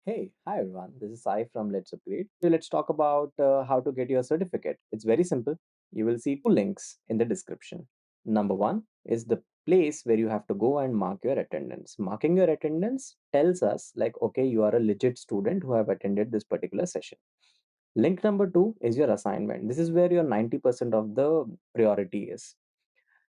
Hey, hi everyone. This is Sai from Let's Upgrade. So let's talk about how to get your certificate. It's very simple. You will see two links in the description. Number one is the place where you have to go and mark your attendance. Marking your attendance tells us like, okay, you are a legit student who have attended this particular session. Link number two is your assignment. This is where your 90% of the priority is.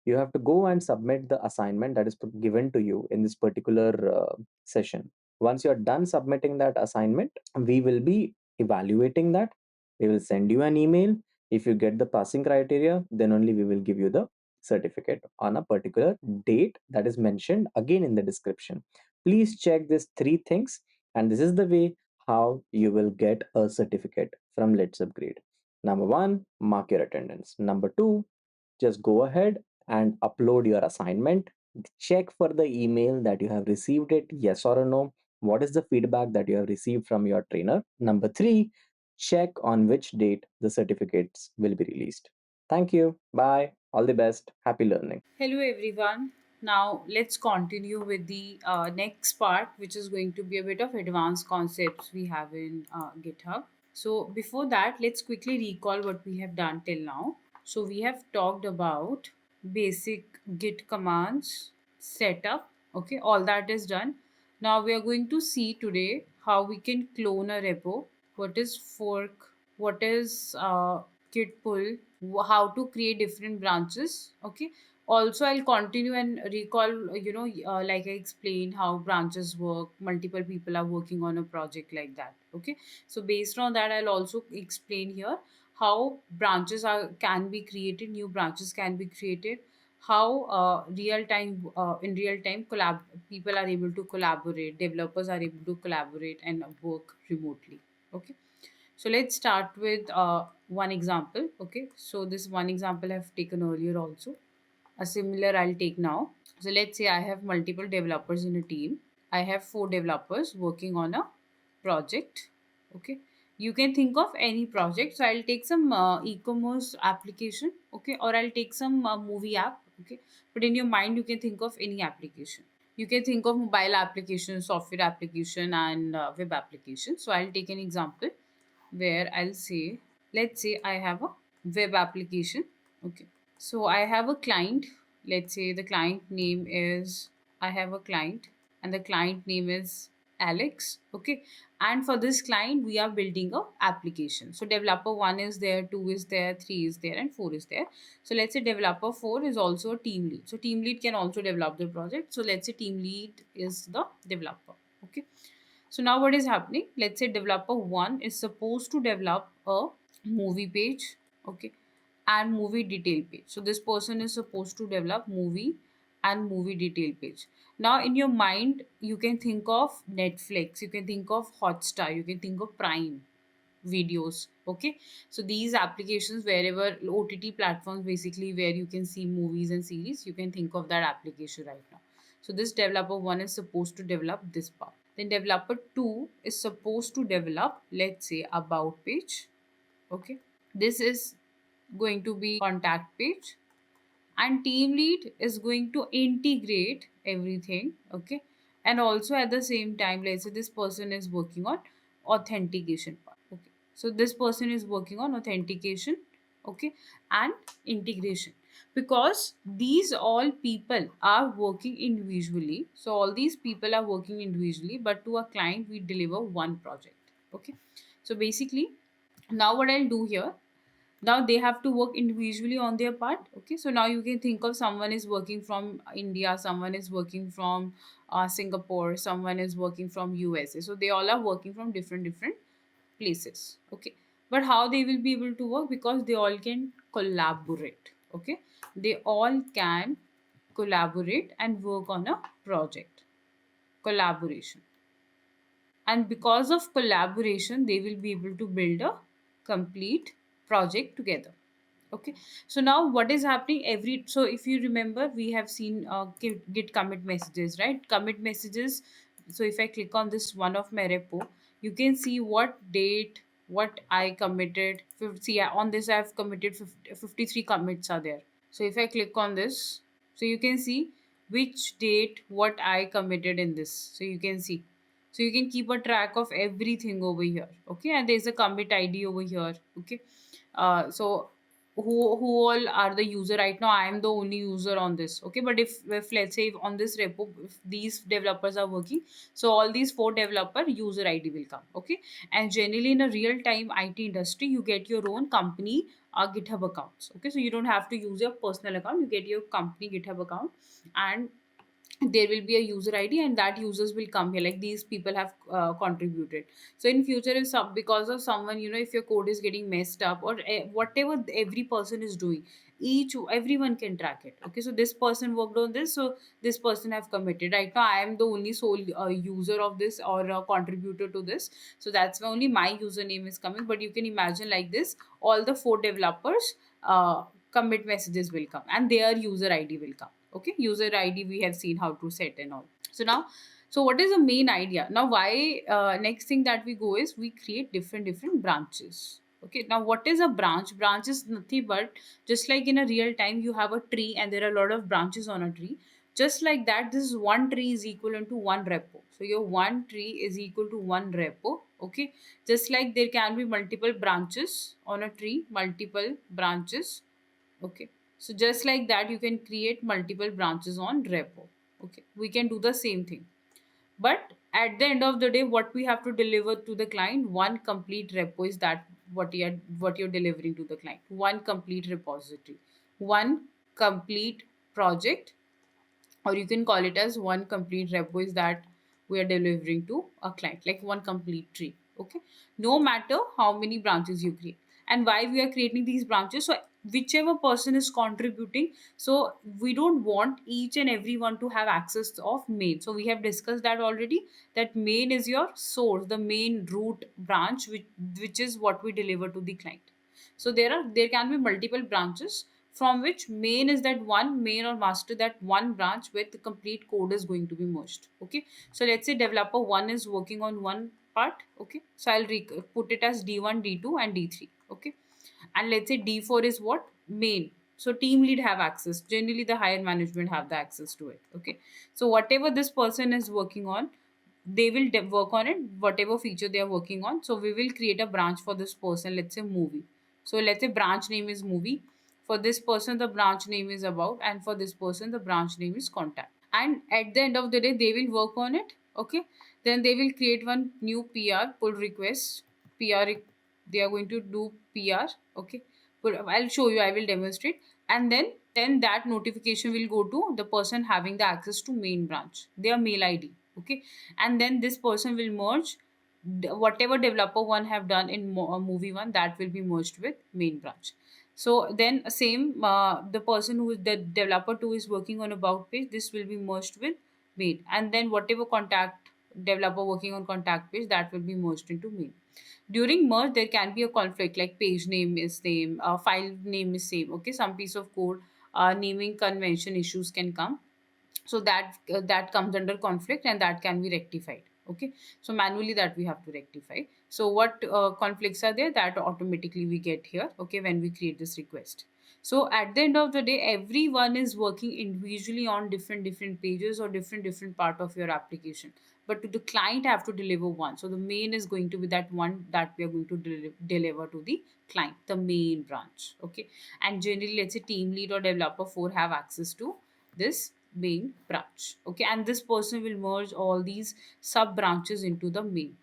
You have to go and submit the assignment that is given to you in this particular session. Once you're done submitting that assignment, we will be evaluating that. We will send you an email. If you get the passing criteria, then only we will give you the certificate on a particular date that is mentioned again in the description. Please check these three things, and this is the way how you will get a certificate from Let's Upgrade. Number one, mark your attendance. Number two, just go ahead and upload your assignment. Check for the email that you have received it, yes or no. What is the feedback that you have received from your trainer? Number three, check on which date the certificates will be released. Thank you. Bye. All the best. Happy learning. Hello, everyone. Now, let's continue with the next part, which is going to be a bit of advanced concepts we have in GitHub. So, before that, let's quickly recall what we have done till now. So, we have talked about basic Git commands, setup. Okay, all that is done. Now, we are going to see today how we can clone a repo, what is fork, what is git pull, how to create different branches. Okay, also I'll continue and recall, like I explained how branches work, multiple people are working on a project like that. Okay, so based on that, I'll also explain here how branches are can be created, new branches can be created, how real time in real time collab people are able to collaborate, developers are able to collaborate and work remotely. Okay, so let's start with one example. Okay, so this one example I've taken earlier also. A similar I'll take now. So let's say I have multiple developers in a team. I have four developers working on a project. Okay, you can think of any project. So I'll take some e-commerce application. Okay, or I'll take some movie app. Okay, but in your mind you can think of any application. You can think of mobile application, software application, and web application. So I'll take an example where I'll say, let's say I have a web application. Okay, so I have a client. Let's say the client name is, I have a client and the client name is Alex. Okay, and for this client we are building a application. So developer 1 is there, 2 is there, 3 is there, and 4 is there. So let's say developer 4 is also a team lead. So team lead can also develop the project. So let's say team lead is the developer. Okay, so now what is happening? Let's say developer 1 is supposed to develop a movie page, okay, and movie detail page. So this person is supposed to develop movie and movie detail page. Now in your mind, you can think of Netflix, you can think of Hotstar, you can think of Prime videos. Okay, so these applications, wherever OTT platforms, basically where you can see movies and series, you can think of that application right now. So this developer 1 is supposed to develop this part. Then developer 2 is supposed to develop, let's say, about page. Okay, this is going to be contact page, and team lead is going to integrate everything. Okay, and also at the same time, let's say this person is working on authentication part. Okay, so this person is working on authentication, okay, and integration, because these all people are working individually. So all these people are working individually, but to a client we deliver one project. Okay, so basically, now what I'll do here, now they have to work individually on their part. Okay, so now you can think of someone is working from India, someone is working from Singapore, someone is working from USA. So they all are working from different places. Okay, but how they will be able to work? Because they all can collaborate. Okay, they all can collaborate and work on a project. Collaboration, and because of collaboration they will be able to build a complete project together. Okay, so now what is happening every, so if you remember, we have seen git commit messages, right? Commit messages. So if I click on this one of my repo, you can see what date, what I committed. See, on this I've committed 53 commits are there. So if I click on this, so you can see which date what I committed in this. So you can see, So you can keep a track of everything over here. Okay, and there's a commit ID over here. Okay, so who all are the user right now? I am the only user on this. Okay, but if let's say on this repo, if these developers are working, so all these four developer user ID will come. Okay, and generally in a real time IT industry, you get your own company GitHub accounts. Okay, so you don't have to use your personal account, you get your company GitHub account, and there will be a user ID, and that users will come here, like these people have contributed. So in future, if some, because of someone, if your code is getting messed up, or whatever every person is doing, everyone can track it. Okay, so this person worked on this, so this person have committed. Right now I am the only sole user of this, or contributor to this, so that's why only my username is coming. But you can imagine like this, all the four developers commit messages will come, and their user ID will come. Okay, user ID we have seen how to set and all. So now, so what is the main idea now? Why next thing that we go is we create different branches. Okay, now what is a branch? Branch is nothing but, just like in a real time you have a tree and there are a lot of branches on a tree, just like that, this one tree is equivalent to one repo. So your one tree is equal to one repo. Okay, just like there can be multiple branches on a tree, multiple branches. Okay, so just like that, you can create multiple branches on repo. Okay, we can do the same thing, but at the end of the day, what we have to deliver to the client, one complete repo is that what you're delivering to the client, one complete repository, one complete project, or you can call it as one complete repo is that we are delivering to a client, like one complete tree. Okay, no matter how many branches you create. And why we are creating these branches, so whichever person is contributing, so we don't want each and everyone to have access of main. So we have discussed that already, that main is your source, the main root branch, which is what we deliver to the client. So there can be multiple branches, from which main is that one main or master, that one branch where the complete code is going to be merged. Okay, so let's say developer one is working on one part. Okay, so I'll put it as D1, D2 and D3. Okay, and let's say D4 is what? Main. So team lead have access, generally the higher management have the access to it. Okay, so whatever this person is working on, they will work on it, whatever feature they are working on. So we will create a branch for this person, let's say movie. So let's say branch name is movie, for this person the branch name is about, and for this person the branch name is contact. And at the end of the day, they will work on it. Okay, then they will create one new PR, pull request. They are going to do PR. Okay, I'll show you, I will demonstrate. And then that notification will go to the person having the access to main branch, their mail ID. Okay, and then this person will merge whatever developer one have done in movie one, that will be merged with main branch. So then same, the person who is the developer 2 is working on about page, this will be merged with main. And then whatever contact developer working on contact page, that will be merged into main. During merge, there can be a conflict, like page name is same, file name is same. Okay, some piece of code, naming convention issues can come, so that comes under conflict, and that can be rectified. Okay, so manually that we have to rectify. So what conflicts are there, that automatically we get here. Okay, when we create this request. So at the end of the day, everyone is working individually on different pages or different part of your application, but to the client I have to deliver one. So the main is going to be that one that we are going to deliver to the client, the main branch. Okay, and generally, let's say team lead or developer 4 have access to this main branch. Okay, and this person will merge all these sub branches into the main.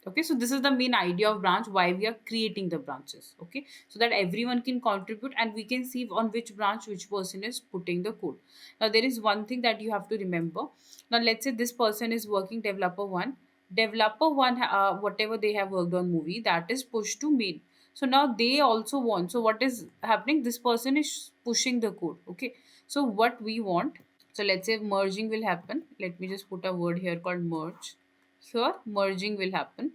Okay, so this is the main idea of branch, why we are creating the branches. Okay, so that everyone can contribute and we can see on which branch which person is putting the code. Now there is one thing that you have to remember. Now let's say this person is working developer 1. Developer 1, whatever they have worked on movie, that is pushed to main. So now they also want, so what is happening, this person is pushing the code. Okay, so what we want, so let's say merging will happen. Let me just put a word here called merge. Here merging will happen.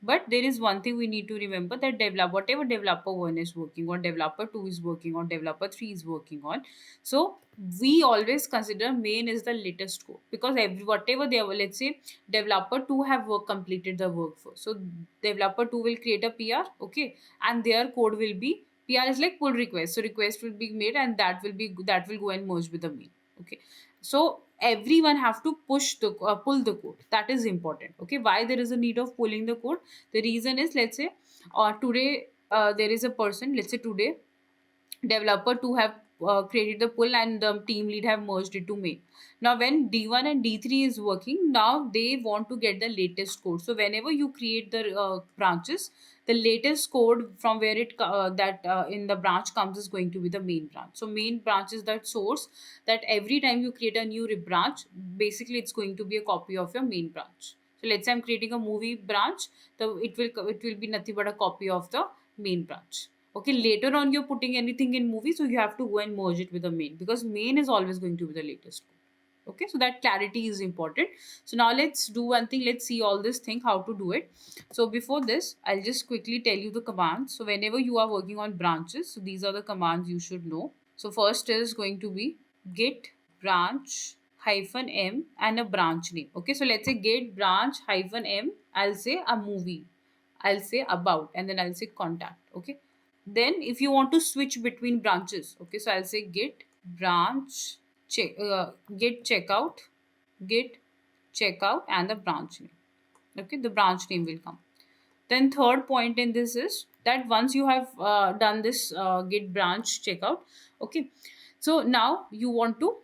But there is one thing we need to remember, that whatever developer 1 is working on, developer 2 is working on, developer 3 is working on. So we always consider main is the latest code, because whatever they have, let's say developer 2 have completed the work for. So developer 2 will create a PR. Okay, and their code will be, PR is like pull request. So request will be made, and that will go and merge with the main. Okay, so everyone have to pull the code. That is important. Okay, why there is a need of pulling the code? The reason is, let's say, today there is a person, let's say today developer to have created the pull, and the team lead have merged it to main. Now when d1 and d3 is working, now they want to get the latest code. So whenever you create the branches, the latest code from where it that in the branch comes is going to be the main branch. So main branch is that source that every time you create a new branch, basically it's going to be a copy of your main branch. So let's say I'm creating a movie branch, it will be nothing but a copy of the main branch. Okay, later on you're putting anything in movie, so you have to go and merge it with the main, because main is always going to be the latest. Okay, so that clarity is important. So now let's do one thing, let's see all this thing how to do it. So before this, I'll just quickly tell you the commands. So whenever you are working on branches, so these are the commands you should know. So first is going to be git branch hyphen m and a branch name. Okay, so let's say git branch hyphen m, I'll say a movie, I'll say about, and then I'll say contact. Okay, then if you want to switch between branches, okay, so I'll say git branch git checkout, git checkout, and the branch name. Okay, the branch name will come. Then third point in this is that once you have done this git branch checkout, okay, so now you want to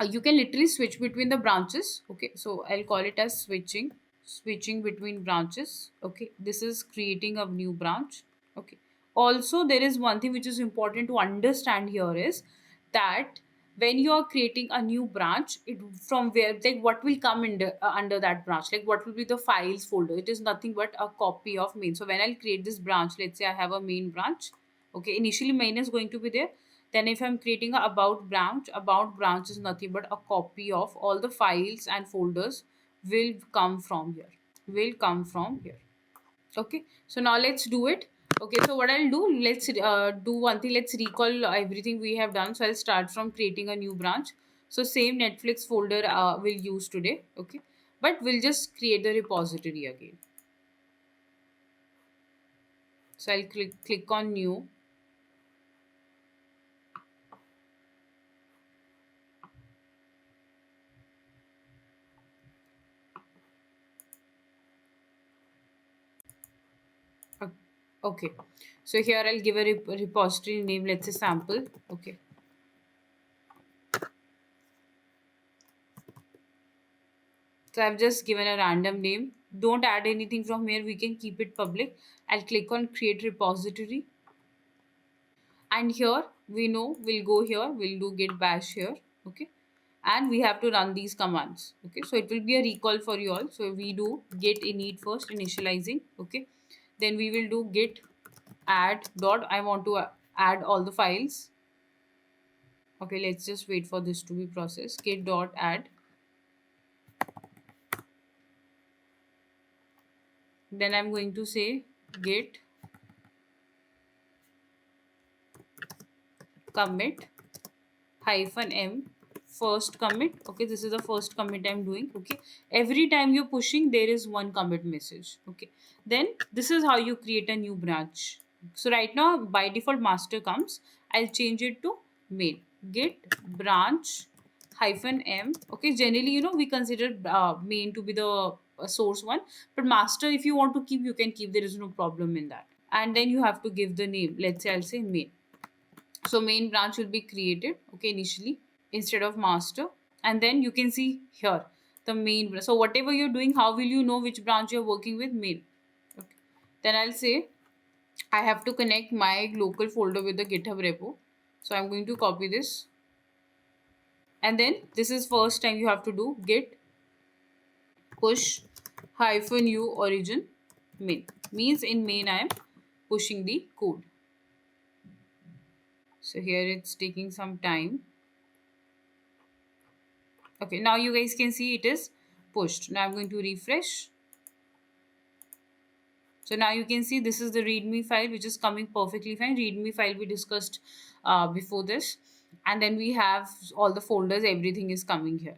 you can literally switch between the branches. Okay, so I'll call it as switching between branches. Okay, this is creating a new branch. Okay, also there is one thing which is important to understand here is that when you are creating a new branch, it from where, like, what will come under that branch, like what will be the files folder. It is nothing but a copy of main. So when I'll create this branch, let's say I have a main branch. Okay, initially main is going to be there. Then if I'm creating a about branch is nothing but a copy of all the files and folders will come from here. Will come from here. Okay, so now let's do it. Okay, so what I'll do, let's do one thing. Let's recall everything we have done. So I'll start from creating a new branch. So same Netflix folder we'll use today. Okay, but we'll just create the repository again. So I'll click on new. Uh, Okay, so here I'll give a repository name, let's say sample. Okay, so I've just given a random name. Don't add anything from here, we can keep it public. I'll click on create repository, and here we know we'll go here, we'll do git bash here. Okay, and we have to run these commands. Okay, so it will be a recall for you all. So we do git init first, initializing. Okay, then we will do git add dot, I want to add all the files. Okay, let's just wait for this to be processed. Git dot add, then I'm going to say git commit hyphen m first commit. Okay, this is the first commit I'm doing. Okay, every time you're pushing there is one commit message. Okay, then this is how you create a new branch. So right now by default master comes, I'll change it to main. Git branch hyphen m. Okay, generally we consider main to be the source one, but master if you want to keep, you can keep, there is no problem in that. And then you have to give the name, let's say I'll say main. So main branch will be created, okay, initially instead of master. And then you can see here the main. So whatever you're doing, how will you know which branch you're working with? Main. Okay, then I'll say I have to connect my local folder with the GitHub repo. So I'm going to copy this, and then this is first time you have to do git push hyphen u origin main. Means in main I am pushing the code. So here it's taking some time. Okay, now you guys can see it is pushed. Now I'm going to refresh. So now you can see this is the readme file which is coming perfectly fine. Readme file we discussed before this. And then we have all the folders, everything is coming here.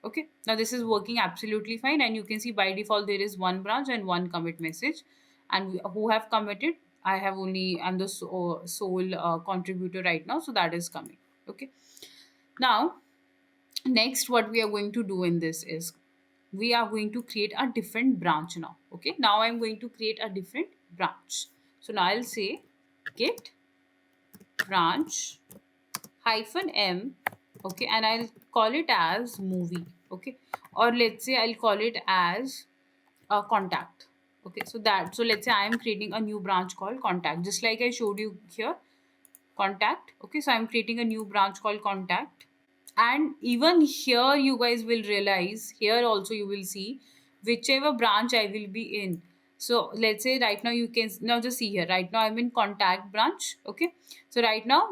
Okay, now this is working absolutely fine, and you can see by default there is one branch and one commit message. And who have committed, I have only, I'm the sole contributor right now, so that is coming. Okay, now Next, what we are going to do in this is we are going to create a different branch now. Okay, now I'm going to create a different branch. So now I'll say git branch hyphen m, okay, and I'll call it as movie, okay, or let's say I'll call it as a contact. Okay, so let's say I am creating a new branch called contact, just like I showed you here, contact. Okay, so I'm creating a new branch called contact. And even here you guys will realize, here also you will see whichever branch I will be in. So let's say right now, you can now just see here, right now I'm in contact branch. Okay, so right now,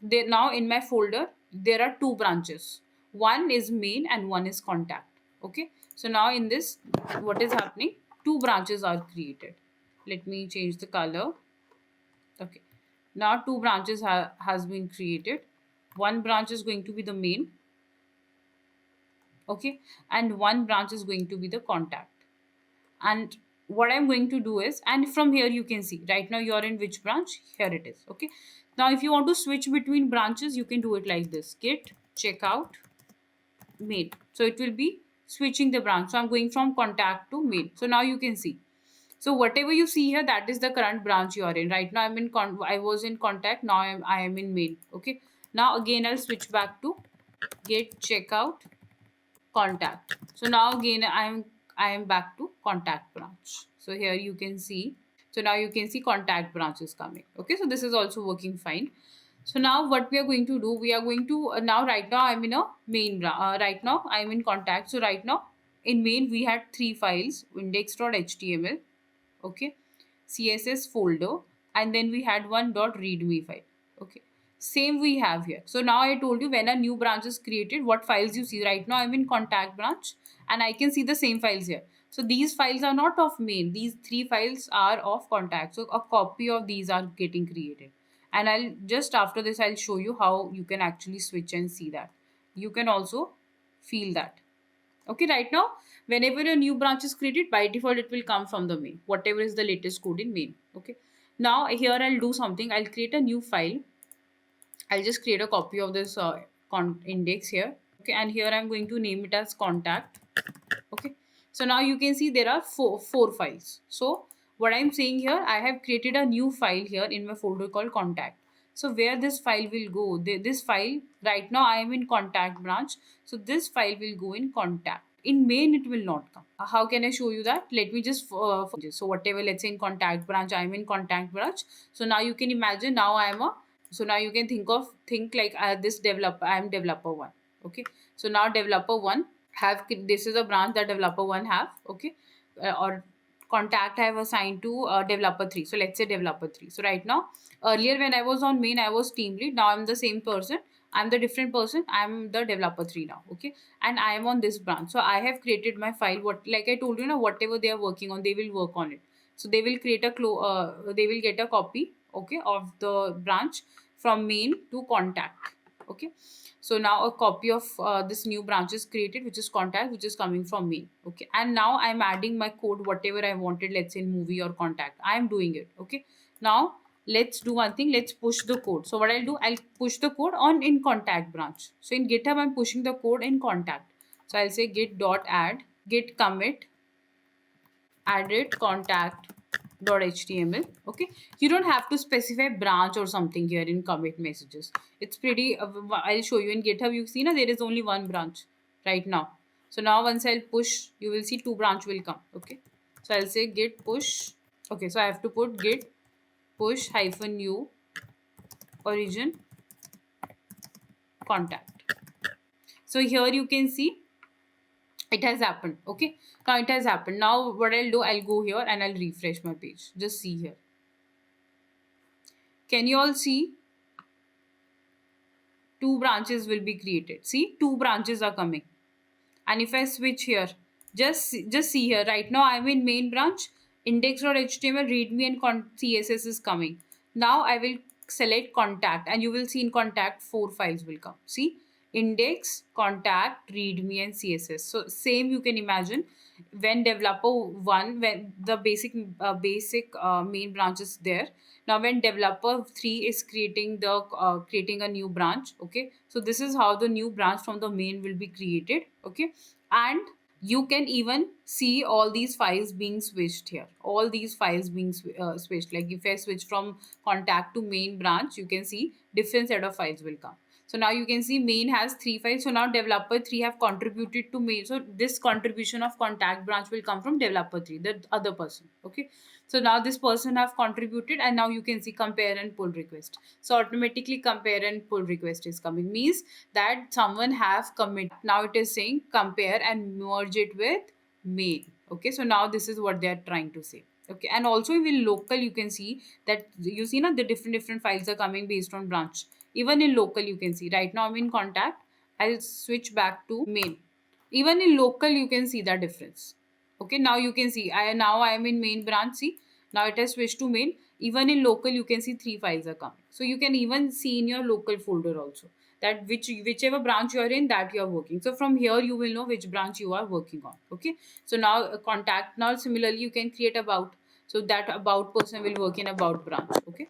there now in my folder there are two branches, one is main and one is contact. Okay, so now in this, what is happening, two branches are created. Let me change the color. Okay, now two branches has been created. One branch is going to be the main, okay, and one branch is going to be the contact. And what I'm going to do is, and from here you can see right now you're in which branch, here it is. Okay, now if you want to switch between branches, you can do it like this: git checkout main. So it will be switching the branch. So I'm going from contact to main. So now you can see, so whatever you see here, that is the current branch you are in. Right now I'm in I was in contact, now I am in main. Okay, now again I'll switch back to git checkout contact. So now again I am back to contact branch. So here you can see, so now you can see contact branch is coming. Okay, so this is also working fine. So now what we are going to do, we are going to now right now I'm in a right now I'm in contact. So right now in main we had three files: index.html, okay, css folder, and then we had one .readme file. Okay, same we have here. So now I told you, when a new branch is created, what files you see. Right now I'm in contact branch and I can see the same files here. So these files are not of main, these three files are of contact. So a copy of these are getting created, and I'll just after this I'll show you how you can actually switch and see that. You can also feel that. Okay, right now whenever a new branch is created, by default it will come from the main, whatever is the latest code in main. Okay, now here I'll do something, I'll create a new file. I'll just create a copy of this index here. Okay, and here I'm going to name it as contact. Okay, so now you can see there are four files. So what I'm saying here, I have created a new file here in my folder called contact. So where this file will go, this file, right now I am in contact branch, so this file will go in contact. In main it will not come. How can I show you that? Let me just so whatever, let's say in contact branch, I am in contact branch. So now you can imagine, now I am a, so now you can think like this developer, I am developer one. Okay, so now developer one have, this is a branch that developer one have. Okay, or contact I have assigned to developer 3. So let's say developer 3. So right now, earlier when I was on main, I was team lead. Now I'm the same person, I'm the different person, I'm the developer 3 now. Okay, and I am on this branch. So I have created my file, what, like I told you now, whatever they are working on, they will work on it. So they will create a they will get a copy, okay, of the branch from main to contact. Okay, so now a copy of this new branch is created, which is contact, which is coming from me. Okay, and now I'm adding my code, whatever I wanted, let's say in movie or contact, I am doing it. Okay, now let's do one thing, let's push the code. So what I'll do, I'll push the code on in contact branch. So in GitHub I'm pushing the code in contact. So I'll say git dot add git commit added contact .html. Okay, you don't have to specify branch or something here in commit messages. It's pretty I'll show you in GitHub. You see now, there is only one branch right now. So now once I'll push, you will see two branch will come. Okay, so I'll say git push. Okay, so I have to put git push hyphen u origin contact. So here you can see it has happened. Okay, now it has happened. Now what I'll do, I'll go here and I'll refresh my page. Just see here, can you all see two branches will be created? See, two branches are coming. And if I switch here, just see here, right now I'm in main branch, index.html, readme and css is coming. Now I will select contact and you will see in contact four files will come. See, index, contact, readme, and css. So same you can imagine when developer one, when the basic main branch is there. Now when developer 3 is creating a new branch, okay, so this is how the new branch from the main will be created, okay. And you can even see all these files being switched here, all these files being switched. Like if I switch from contact to main branch, you can see different set of files will come. So now you can see main has 3 files. So now developer 3 have contributed to main. So this contribution of contact branch will come from developer 3, the other person. Okay. So now this person have contributed, and now you can see compare and pull request. So automatically compare and pull request is coming. Means that someone have commit. Now it is saying compare and merge it with main. Okay. So now this is what they are trying to say. Okay. And also in local you can see that you see now the different files are coming based on branch. Even in local you can see right now I'm in contact. I'll switch back to main. Even in local you can see the difference. Okay, now you can see I am in main branch. See, now it has switched to main. Even in local you can see 3 files are coming. So you can even see in your local folder also that whichever branch you are in, that you are working. So from here you will know which branch you are working on. Okay, so now contact. Now similarly you can create about, so that about person will work in about branch. Okay,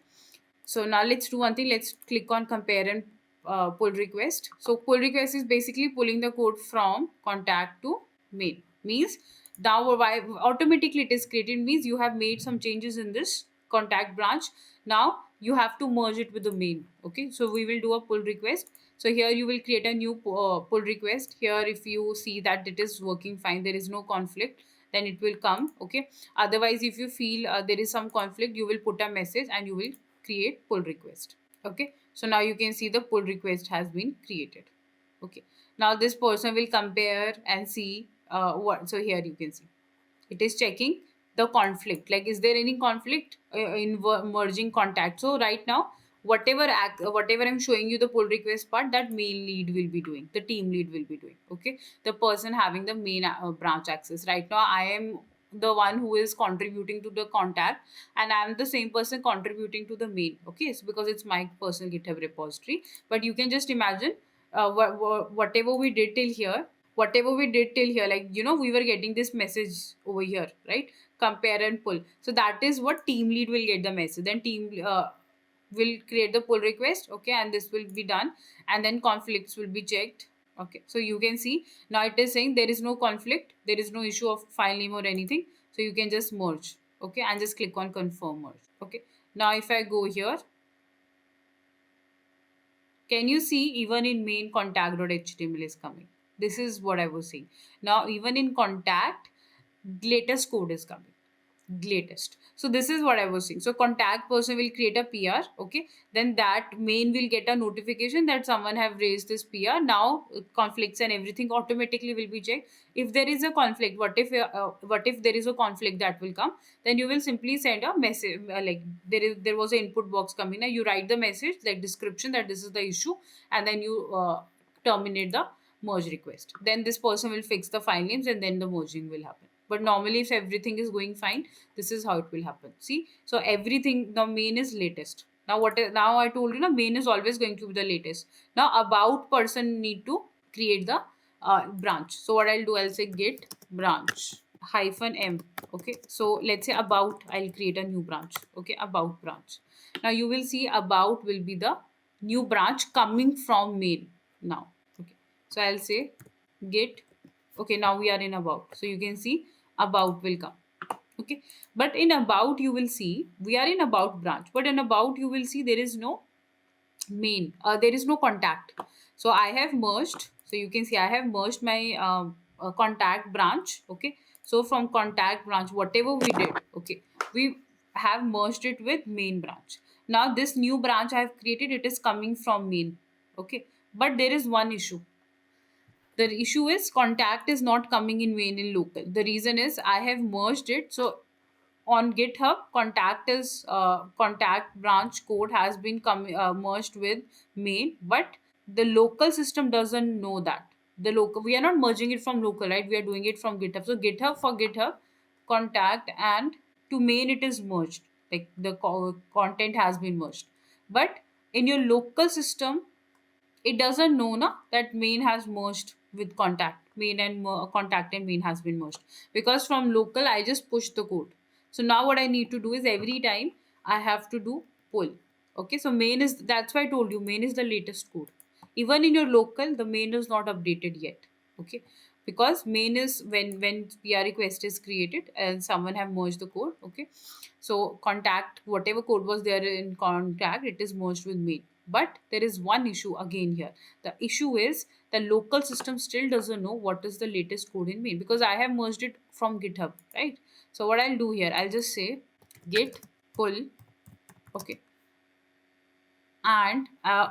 so now let's do one thing. Let's click on compare and pull request. So pull request is basically pulling the code from contact to main. Means now why automatically it is created, means you have made some changes in this contact branch. Now you have to merge it with the main. Okay, so we will do a pull request. So here you will create a new pull request. Here if you see that it is working fine, there is no conflict, then it will come. Okay, otherwise if you feel there is some conflict, you will put a message and you will create pull request. Okay, so now you can see the pull request has been created. Okay, now this person will compare and see what. So here you can see it is checking the conflict, like is there any conflict in merging contact. So right now whatever I'm showing you the pull request part, that main lead will be doing, the team lead will be doing. Okay, the person having the main branch access. Right now I am the one who is contributing to the contact, and I'm the same person contributing to the main. Okay, it's because it's my personal GitHub repository. But you can just imagine whatever we did till here, like we were getting this message over here, right? Compare and pull. So that is what team lead will get the message. Then team will create the pull request. Okay, and this will be done, and then conflicts will be checked. Okay, so you can see now it is saying there is no conflict, there is no issue of file name or anything. So you can just merge. Okay, and just click on confirm merge. Okay, now if I go here, can you see even in main contact.html is coming? This is what I was saying. Now even in contact, latest code is coming. Latest. So this is what I was saying. So contact person will create a PR. Okay, then that main will get a notification that someone have raised this PR. Now conflicts and everything automatically will be checked. If there is a conflict, what if there is a conflict that will come, then you will simply send a message, like there was an input box coming. Now you write the message like description that this is the issue, and then you terminate the merge request. Then this person will fix the file names, and then the merging will happen. But normally if everything is going fine, this is how it will happen. See, so everything, the main is latest. Now now I told you, now main is always going to be the latest. Now about person need to create the branch. So what I'll do, I'll say git branch hyphen m. Okay, so let's say about, I'll create a new branch. Okay, about branch. Now you will see about will be the new branch coming from main. Now okay, so I'll say git. Okay, now we are in about, so you can see about will come. Okay, but in about you will see we are in about branch, but in about you will see there is no main, there is no contact. So I have merged, so you can see I have merged my contact branch. Okay, so from contact branch whatever we did, okay, we have merged it with main branch. Now this new branch I have created, it is coming from main. Okay, but there is one issue. The issue is contact is not coming in main in local. The reason is I have merged it. So on GitHub, contact branch code has been merged with main, but the local system doesn't know that. The local, we are not merging it from local, right? We are doing it from GitHub. So GitHub, for GitHub contact and to main it is merged, like the content has been merged. But in your local system, it doesn't know na that main has merged with contact, main and contact and main has been merged, because from local I just push the code. So now what I need to do is every time I have to do pull. Okay, so main is, that's why I told you main is the latest code. Even in your local, the main is not updated yet. Okay, because main is when PR request is created and someone have merged the code. Okay, so contact, whatever code was there in contact, it is merged with main. But there is one issue again here. The issue is the local system still doesn't know what is the latest code in main, because I have merged it from GitHub, right? So what I'll do here, I'll just say git pull. Okay, and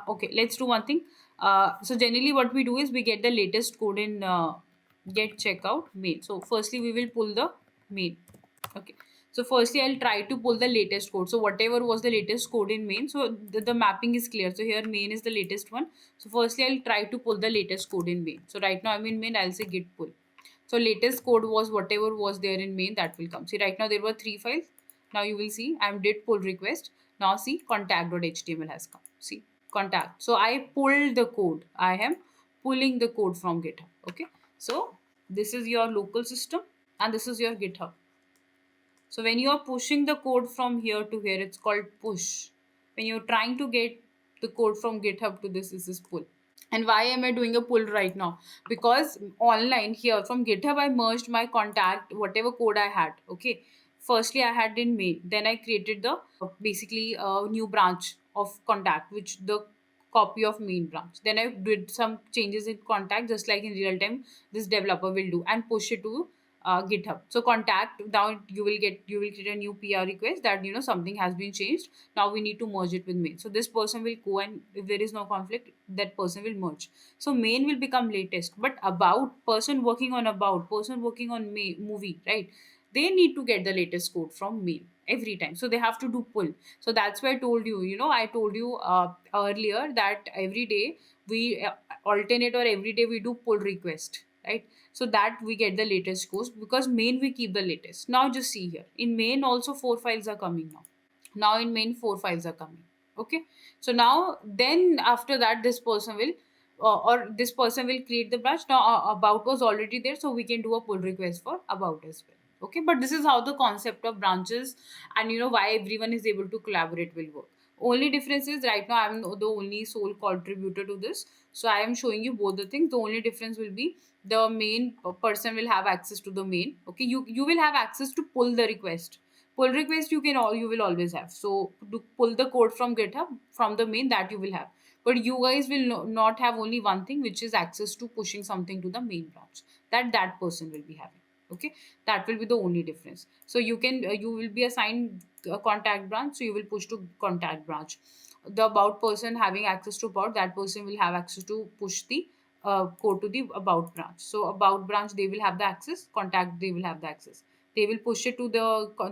okay, let's do one thing. So generally what we do is we get the latest code in get checkout main. So firstly we will pull the main. Okay, so firstly I'll try to pull the latest code. So whatever was the latest code in main, so the mapping is clear. So here main is the latest one. So firstly I'll try to pull the latest code in main. So right now I'm in main, I'll say git pull. So latest code was whatever was there in main, that will come. See, right now there were 3 files. Now you will see I'm did pull request. Now see contact.html has come. See contact. So I pulled the code. I am pulling the code from GitHub. Okay. So this is your local system and this is your GitHub. So when you are pushing the code from here to here, it's called push. When you're trying to get the code from GitHub to this is pull. And why am I doing a pull right now? Because online here from GitHub, I merged my contact, whatever code I had. Okay. Firstly, I had in main. Then I created the basically a new branch of contact, which the copy of main branch. Then I did some changes in contact, just like in real time, this developer will do, and push it to GitHub. So contact, now you will create a new PR request that something has been changed. Now we need to merge it with main. So this person will go, and if there is no conflict, that person will merge. So main will become latest, but about person working on movie, right? They need to get the latest code from main every time, so they have to do pull. So that's why I told you, I told you earlier that every day we alternate, or every day we do pull request, right? So that we get the latest codes, because main we keep the latest. Now just see here, in main also 4 files are coming now in main 4 files are coming. Okay, so now then after that this person will or this person will create the branch. Now about was already there, so we can do a pull request for about as well. Okay, but this is how the concept of branches and why everyone is able to collaborate will work. Only difference is right now I'm the only sole contributor to this, so I am showing you both the things. The only difference will be the main person will have access to the main. Okay, you will have access to pull the request. Pull request you will always have. So to pull the code from GitHub from the main, that you will have. But you guys will not have only one thing, which is access to pushing something to the main branch. That person will be having. Okay, that will be the only difference. So you will be assigned a contact branch, so you will push to contact branch. The about person having access to about, that person will have access to push the code to the about branch. So about branch, they will have the access. Contact, they will have the access. They will push it to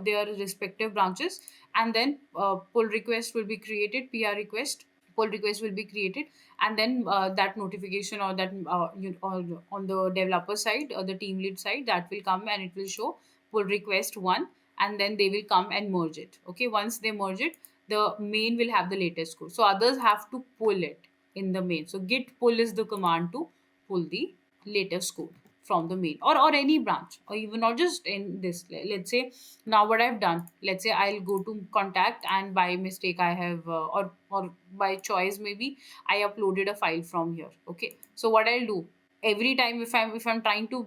their respective branches, and then pull request will be created. PR request, pull request will be created, and then that notification, or that or on the developer side or the team lead side, that will come and it will show pull request one, and then they will come and merge it. Okay, once they merge it, the main will have the latest code, so others have to pull it in the main. So git pull is the command to pull the latest code from the main, or any branch, or even not just in this. Let's say now what I've done, let's say I'll go to contact, and by mistake I have or by choice maybe I uploaded a file from here. Okay, so what I'll do, every time if I'm trying to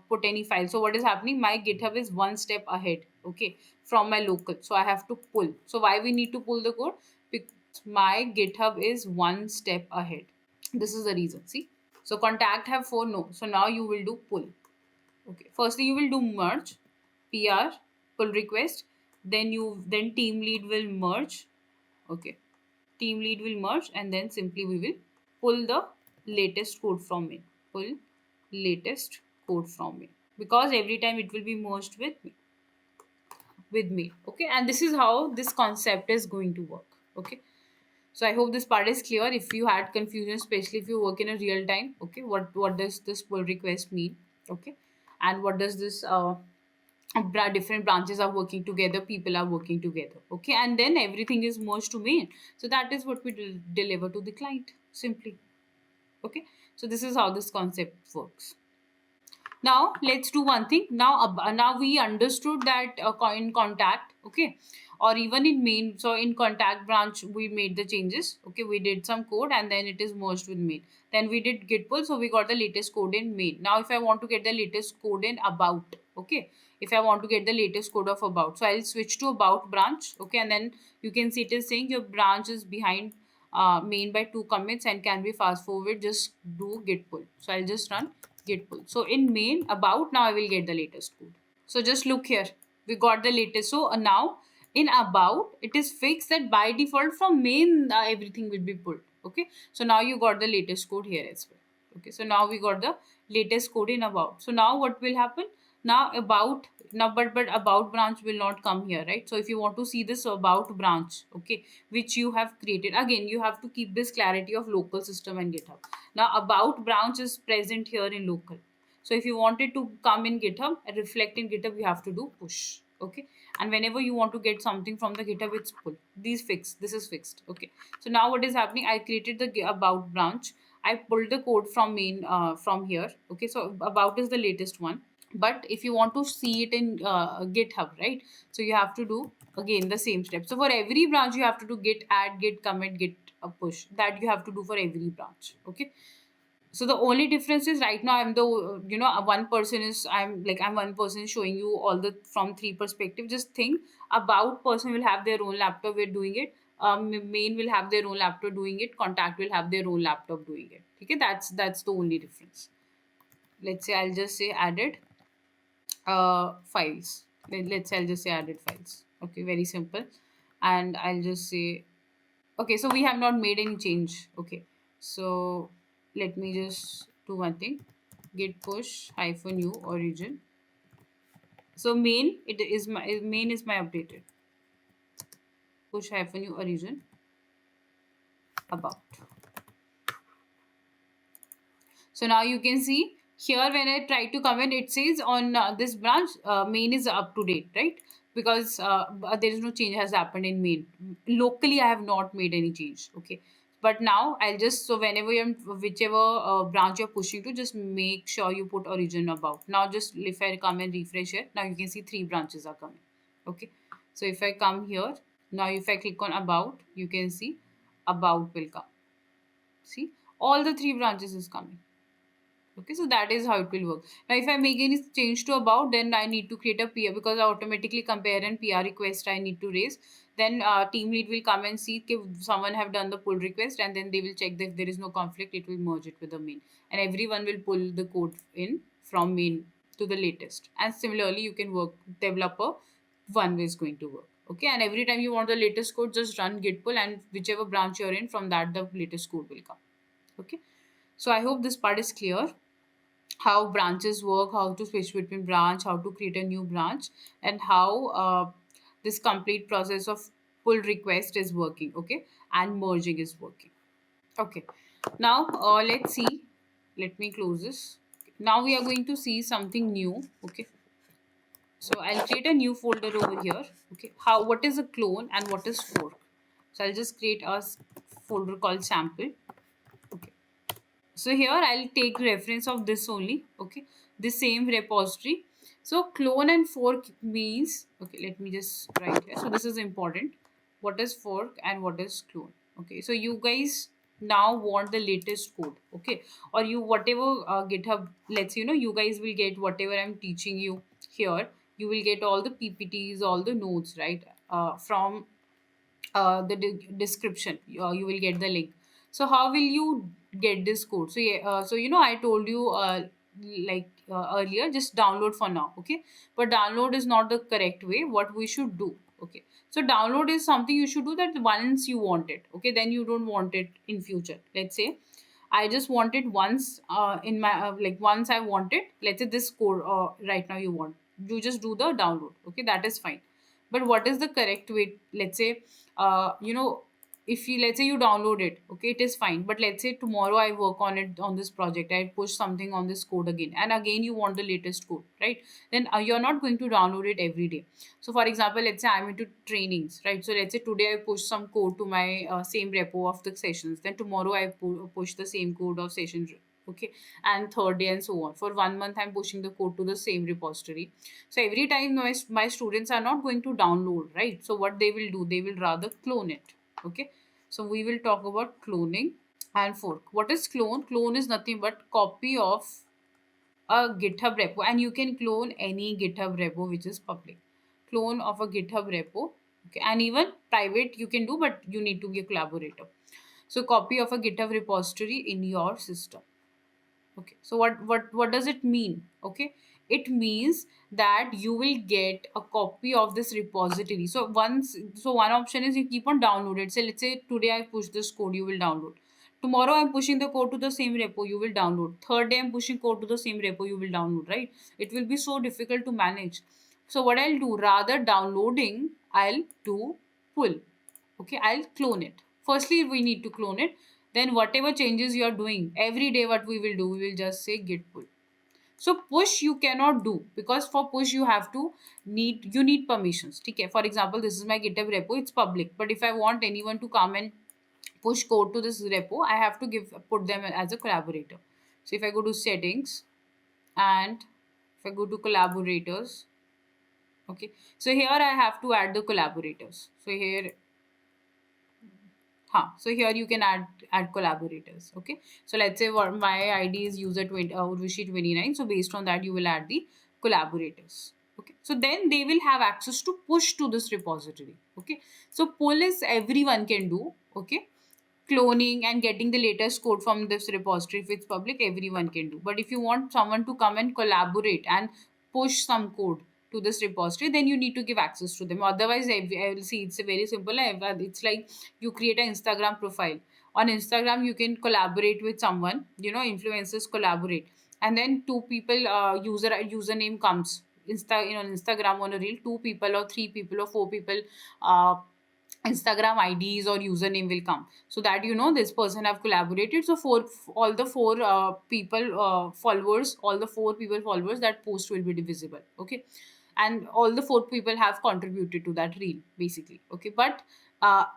put any file, so what is happening, my GitHub is one step ahead, okay, from my local. So I have to pull. So why we need to pull the code? Because my GitHub is one step ahead. This is the reason. See, so contact have four, no. So now you will do pull. Okay, firstly you will do merge, PR, pull request, then team lead will merge. Okay, team lead will merge, and then simply we will pull the latest code from it. Pull latest code from it, because every time it will be merged with me. Okay, and this is how this concept is going to work. Okay, so I hope this part is clear. If you had confusion, especially if you work in a real time, okay, what does this pull request mean? Okay, and what does this different branches are working together, people are working together. Okay, and then everything is merged to main. So that is what we deliver to the client simply. Okay, so this is how this concept works. Now let's do one thing. Now we understood that in contact, okay, or even in main. So in contact branch we made the changes. Okay, we did some code and then it is merged with main. Then we did git pull, so we got the latest code in main. Now if I want to get the latest code in about, okay, if I want to get the latest code of about, so I'll switch to about branch. Okay, and then you can see it is saying your branch is behind main by 2 commits and can be fast forward. Just do git pull. So I'll just run git pull. So in main about, now I will get the latest code. So just look here, we got the latest. So now in about it is fixed that by default from main everything will be pulled. Okay, so now you got the latest code here as well. Okay, so now we got the latest code in about. So now what will happen? Now about, now but about branch will not come here, right? So if you want to see this about branch, okay, which you have created, again you have to keep this clarity of local system and GitHub. Now about branch is present here in local. So if you want it to come in GitHub and reflect in GitHub, you have to do push. Okay, and whenever you want to get something from the GitHub, it's pull. These fixed. This is fixed. Okay, so now what is happening? I created the about branch. I pulled the code from main from here. Okay, so about is the latest one. But if you want to see it in GitHub, right, so you have to do again the same step. So for every branch you have to do git add, git commit, git push. That you have to do for every branch. Okay, so the only difference is right now I'm the one person is, I'm one person showing you all the from three perspective. Just think, about person will have their own laptop, we're doing it. Main will have their own laptop doing it, contact will have their own laptop doing it. Okay, that's the only difference. Let's say I'll just say added files. Let's say I'll just say added files. Okay, very simple. And I'll just say, okay, so we have not made any change. Okay, so let me just do one thing. Git push hyphen u origin. So main is my updated. Push hyphen u origin about. So now you can see here when I try to comment, it says on this branch main is up to date, right? Because there is no change has happened in main. Locally, I have not made any change. Okay, but now I'll just, so whenever you're whichever branch you're pushing to, just make sure you put origin about. Now just if I come and refresh it, now you can see 3 branches are coming. Okay, so if I come here now, if I click on about, you can see about will come. See, all the 3 branches is coming. Okay, so that is how it will work. Now, if I make any change to about, then I need to create a PR, because I automatically compare and PR request I need to raise. Then team lead will come and see if someone have done the pull request, and then they will check that if there is no conflict, it will merge it with the main, and everyone will pull the code in from main to the latest. And similarly, you can work developer one way is going to work. Okay, and every time you want the latest code, just run git pull, and whichever branch you're in, from that the latest code will come. Okay, so I hope this part is clear, how branches work, how to switch between branch, how to create a new branch, and how this complete process of pull request is working, okay, and merging is working. Okay, now let's see. Let me close this. Now we are going to see something new. Okay, so I'll create a new folder over here. Okay, how, what is a clone and what is fork? So I'll just create a folder called sample. Okay, so here I'll take reference of this only. Okay, the same repository. So clone and fork means, okay, let me just write here. So this is important. What is fork and what is clone? Okay, so you guys now want the latest code. Okay, or you whatever GitHub, let's you guys will get whatever I'm teaching you here. You will get all the PPTs, all the notes, right, from the description. You will get the link. So how will you get this code? So yeah, so I told you earlier, just download for now. Okay, but download is not the correct way. What we should do? Okay, so download is something you should do that once you want it. Okay, then you don't want it in future. Let's say I just want it once in my once I want it. Let's say this code right now you want. You just do the download. Okay, that is fine. But what is the correct way? Let's say, uh, you know, if you, let's say you download it, okay, it is fine, but let's say tomorrow I work on it, on this project, I push something on this code again, and again you want the latest code, right? Then you're not going to download it every day. So for example, let's say I'm into trainings, right? So let's say today I push some code to my same repo of the sessions, then tomorrow I push the same code of sessions, okay, and third day and so on. For 1 month I'm pushing the code to the same repository. So every time my students are not going to download, right? So what they will do, they will rather clone it, okay. So we will talk about cloning and fork. What is clone? Clone is nothing but copy of a GitHub repo, and you can clone any GitHub repo which is public. Clone of a GitHub repo, okay, and even private you can do, but you need to be a collaborator. So copy of a GitHub repository in your system. Okay, so what does it mean? Okay, it means that you will get a copy of this repository. So one option is you keep on downloading. So let's say today I push this code, you will download. Tomorrow I'm pushing the code to the same repo, you will download. Third day I'm pushing code to the same repo, you will download, right? It will be so difficult to manage. So what I'll do, rather downloading, I'll do pull. Okay, I'll clone it. Firstly, we need to clone it. Then whatever changes you are doing every day, what we will do, we will just say git pull. So push you cannot do, because for push you need permissions. Okay, for example, this is my GitHub repo, it's public, but if I want anyone to come and push code to this repo, I have to put them as a collaborator. So if I go to settings, and if I go to collaborators, okay, so here I have to add the collaborators. So here, so here you can add collaborators. Okay, so let's say what my ID is user 20 Urvashi 29. So based on that, you will add the collaborators. Okay, so then they will have access to push to this repository. Okay, so pull is everyone can do. Okay, cloning and getting the latest code from this repository, if it's public, everyone can do. But if you want someone to come and collaborate and push some code to this repository, then you need to give access to them. Otherwise, I will see, it's a very simple. It's like you create an Instagram profile. On Instagram you can collaborate with someone, influencers collaborate, and then two people, username comes Instagram on a reel, two people or three people or four people, Instagram IDs or username will come, so that this person have collaborated. So for all the four people followers, all the four people followers, that post will be visible. Okay, and all the four people have contributed to that reel basically. Okay, but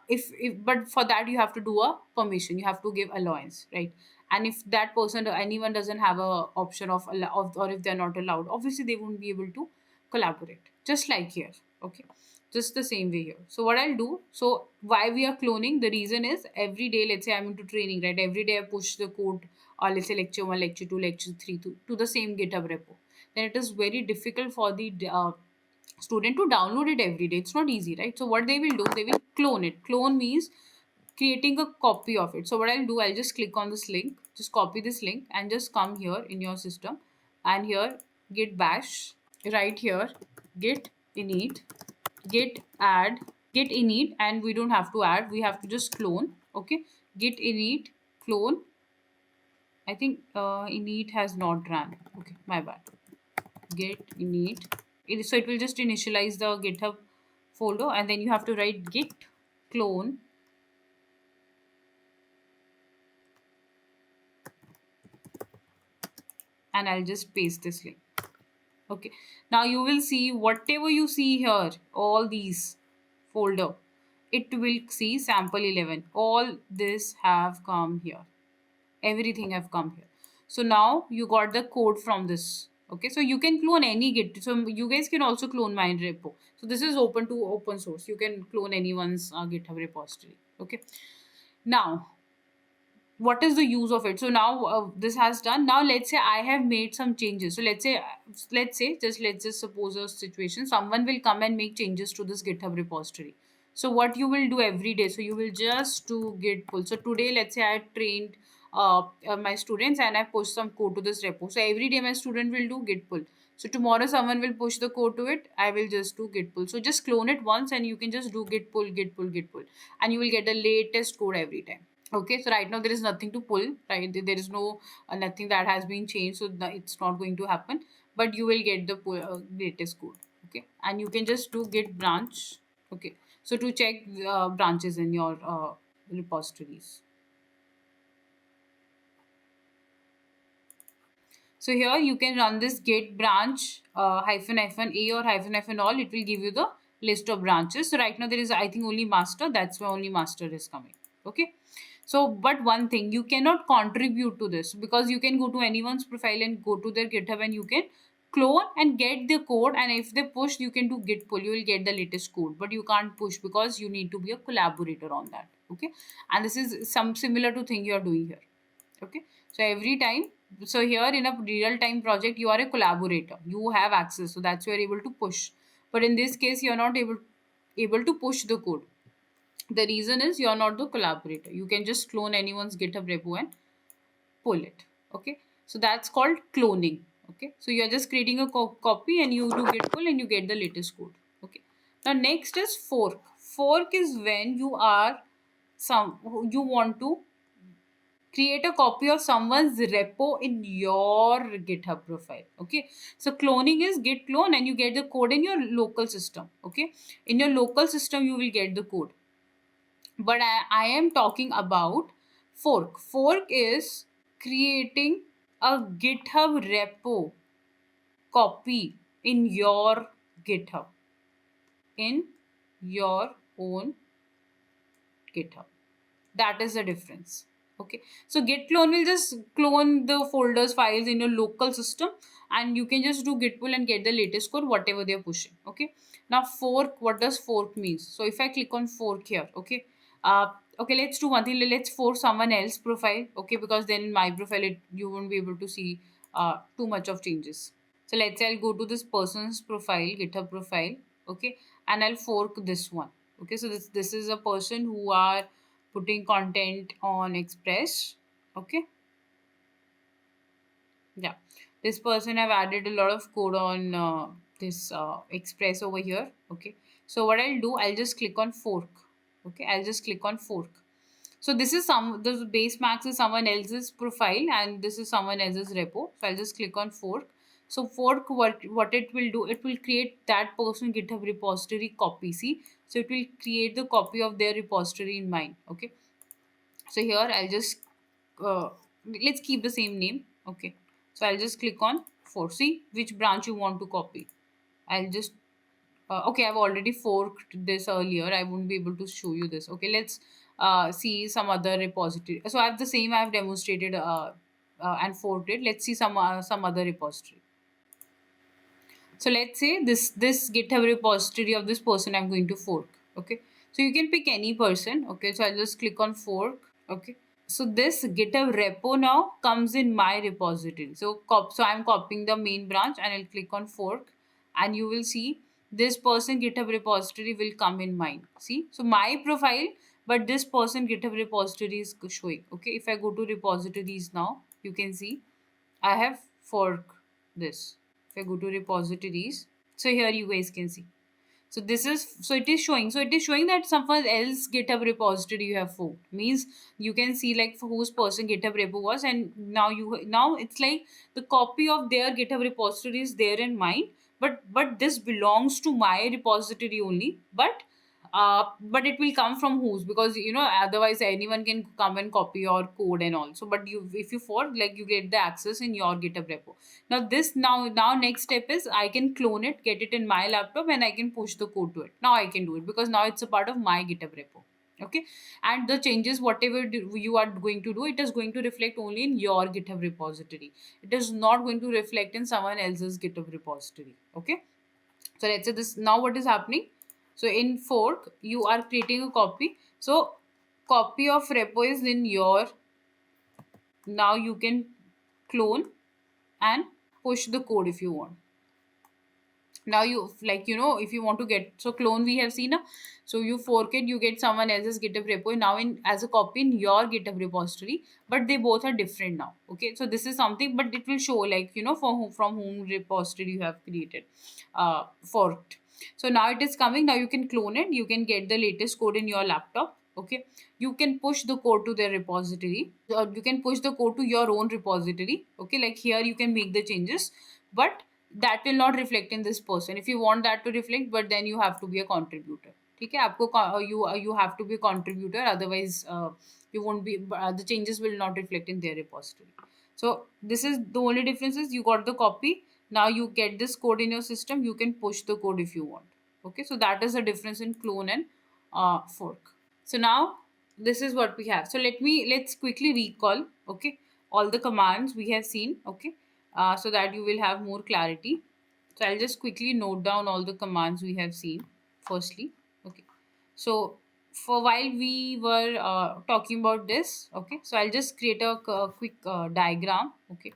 if but for that you have to do a permission, you have to give allowance, right? And if that person, anyone doesn't have a option or if they're not allowed, obviously they won't be able to collaborate, just like here. Okay, just the same way here. So what I'll do, so why we are cloning, the reason is every day, let's say I'm into training, right? Every day I push the code, or let's say lecture 1, lecture 2, lecture 3 to the same GitHub repo. Then it is very difficult for the student to download it every day. It's not easy, right? So what they will do, they will clone it. Clone means creating a copy of it. So what I'll do, I'll just click on this link, just copy this link, and just come here in your system, and here git bash, right here git init, git add, git init, and we don't have to add, we have to just clone. Okay, git init clone. I think init has not run. Okay, my bad. Git init. So it will just initialize the GitHub folder, and then you have to write git clone, and I'll just paste this link. Okay, now you will see whatever you see here, all these folder, it will see sample 11. All this have come here. Everything have come here. So now you got the code from this. Okay, so you can clone any git. So you guys can also clone my repo. So this is open to open source. You can clone anyone's GitHub repository. Okay, now what is the use of it? So now this has done. Now let's say I have made some changes. So let's just suppose a situation, someone will come and make changes to this GitHub repository. So what you will do every day, so you will just do git pull. So today, let's say I trained my students, and I push some code to this repo. So every day my student will do git pull. So tomorrow someone will push the code to it, I will just do git pull. So just clone it once, and you can just do git pull, git pull, git pull, and you will get the latest code every time. Okay, so right now there is nothing to pull, right? There is no nothing that has been changed, so it's not going to happen. But you will get the latest code. Okay, and you can just do git branch. Okay, so to check branches in your repositories. So here you can run this git branch hyphen hyphen a or hyphen hyphen all. It will give you the list of branches. So right now there is, I think, only master. That's why only master is coming. Okay. So, but one thing, you cannot contribute to this because you can go to anyone's profile and go to their GitHub and you can clone and get the code. And if they push, you can do git pull. You will get the latest code, but you can't push because you need to be a collaborator on that. Okay. And this is some similar to thing you are doing here. Okay. So every time, so here in a real time project you are a collaborator, you have access, so that's why you're able to push. But in this case you're not able to push the code. The reason is you're not the collaborator. You can just clone anyone's GitHub repo and pull it. Okay, so that's called cloning. Okay, so you're just creating a copy and you do git pull and you get the latest code. Okay, now next is fork. Fork is when you are some you want to create a copy of someone's repo in your GitHub profile. Okay, so cloning is git clone and you get the code in your local system. Okay, in your local system you will get the code, but I am talking about fork. Fork is creating a GitHub repo copy in your GitHub, in your own GitHub. That is the difference. Okay, so git clone will just clone the folders files in your local system and you can just do git pull and get the latest code whatever they're pushing. Okay, now fork, what does fork means? So if I click on fork here, okay, okay, let's do one thing. Let's fork someone else profile. Okay, because then in my profile you won't be able to see too much of changes. So let's say I'll go to this person's profile, GitHub profile. Okay, and I'll fork this one. Okay, so this is a person who are putting content on Express. Okay, yeah, this person have added a lot of code on this Express over here. Okay, so what I'll do, I'll just click on fork. Okay, I'll just click on fork. So this is the base max is someone else's profile and this is someone else's repo. So I'll just click on fork. So fork, what it will do, it will create that person GitHub repository copy. See, so it will create the copy of their repository in mine. Okay, so here I'll just uh, let's keep the same name. Okay, so I'll just click on fork. See which branch you want to copy. I'll just okay, I've already forked this earlier. I won't be able to show you this. Okay, let's see some other repository. So I have the same I've demonstrated and forked it. Let's see some other repository. So let's say this GitHub repository of this person I'm going to fork. Okay, so you can pick any person. Okay, so I'll just click on fork. Okay, so this GitHub repo now comes in my repository. So so I'm copying the main branch and I'll click on fork, and you will see this person GitHub repository will come in mine. See, so my profile, but this person GitHub repository is showing. Okay, if I go to repositories now, you can see I have fork this. If I go to repositories, so here you guys can see. So this is, so it is showing. So it is showing that someone else GitHub repository you have forked. Means you can see like for whose person GitHub repo was, and now it's like the copy of their GitHub repository is there in mine. But this belongs to my repository only. But it will come from whose, because otherwise anyone can come and copy your code and all. So but you, if you fork, like, you get the access in your GitHub repo. Now next step is I can clone it, get it in my laptop, and I can push the code to it. Now I can do it because now it's a part of my GitHub repo. Okay, and the changes whatever you are going to do, it is going to reflect only in your GitHub repository. It is not going to reflect in someone else's GitHub repository. Okay, so let's say this, now what is happening? So in fork you are creating a copy. So copy of repo is in your, now you can clone and push the code if you want. Now you, like, if you want to get, so clone we have seen, so you fork it, you get someone else's GitHub repo now in as a copy in your GitHub repository, but they both are different now. Okay, so this is something, but it will show, like, from whom repository you have created, forked. So now it is coming. Now you can clone it, you can get the latest code in your laptop. Okay, you can push the code to their repository, or you can push the code to your own repository. Okay, like here you can make the changes, but that will not reflect in this person if you want that to reflect, but then you have to be a contributor. ठीक है, आपको you have to be a contributor, otherwise you won't be the changes will not reflect in their repository. So this is the only difference, is you got the copy. Now you get this code in your system, you can push the code if you want. Okay, so that is the difference in clone and fork. So now this is what we have. So let's quickly recall, okay, all the commands we have seen, okay, so that you will have more clarity. So I'll just quickly note down all the commands we have seen. Firstly, okay. So for while we were talking about this, okay, so I'll just create a quick diagram, okay,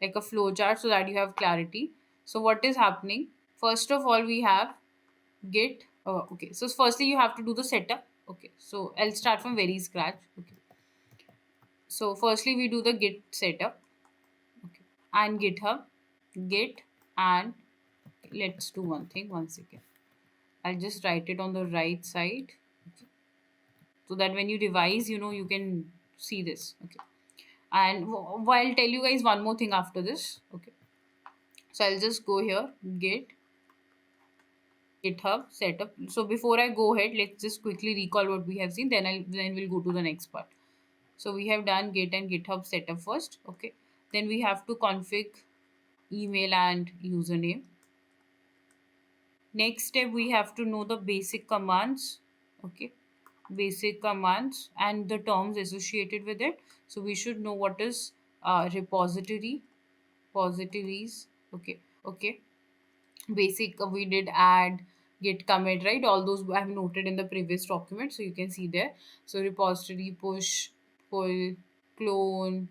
like a flow chart, so that you have clarity. So what is happening? First of all, we have git. Okay, so firstly you have to do the setup. Okay, so I'll start from very scratch. Okay, so firstly we do the git setup. Okay, and GitHub, git, and let's do one thing. One second. I'll just write it on the right side, okay, so that when you revise, you can see this. Okay, and I'll tell you guys one more thing after this. Okay, so I'll just go here, git, GitHub setup. So before I go ahead, let's just quickly recall what we have seen. Then we'll go to the next part. So we have done git and GitHub setup first. Okay, then we have to config email and username. Next step, we have to know the basic commands. Okay, basic commands and the terms associated with it. So we should know what is repository, repositories. Okay, basic, we did add, git commit, right? All those I have noted in the previous document, so you can see there. So repository, push, pull, clone,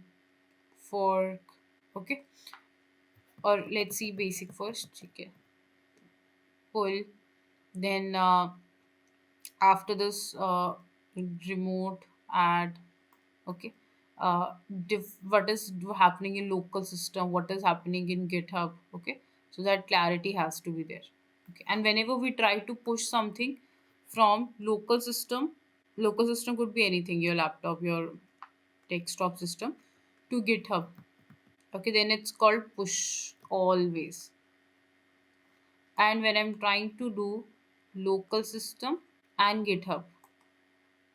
fork. Okay, or let's see basic first. Okay, pull, then after this, remote add. Okay, what is happening in local system, what is happening in GitHub. Okay, so that clarity has to be there. Okay, and whenever we try to push something from local system could be anything, your laptop, your desktop system, to GitHub. Okay, then it's called push always. And when I'm trying to do local system and GitHub,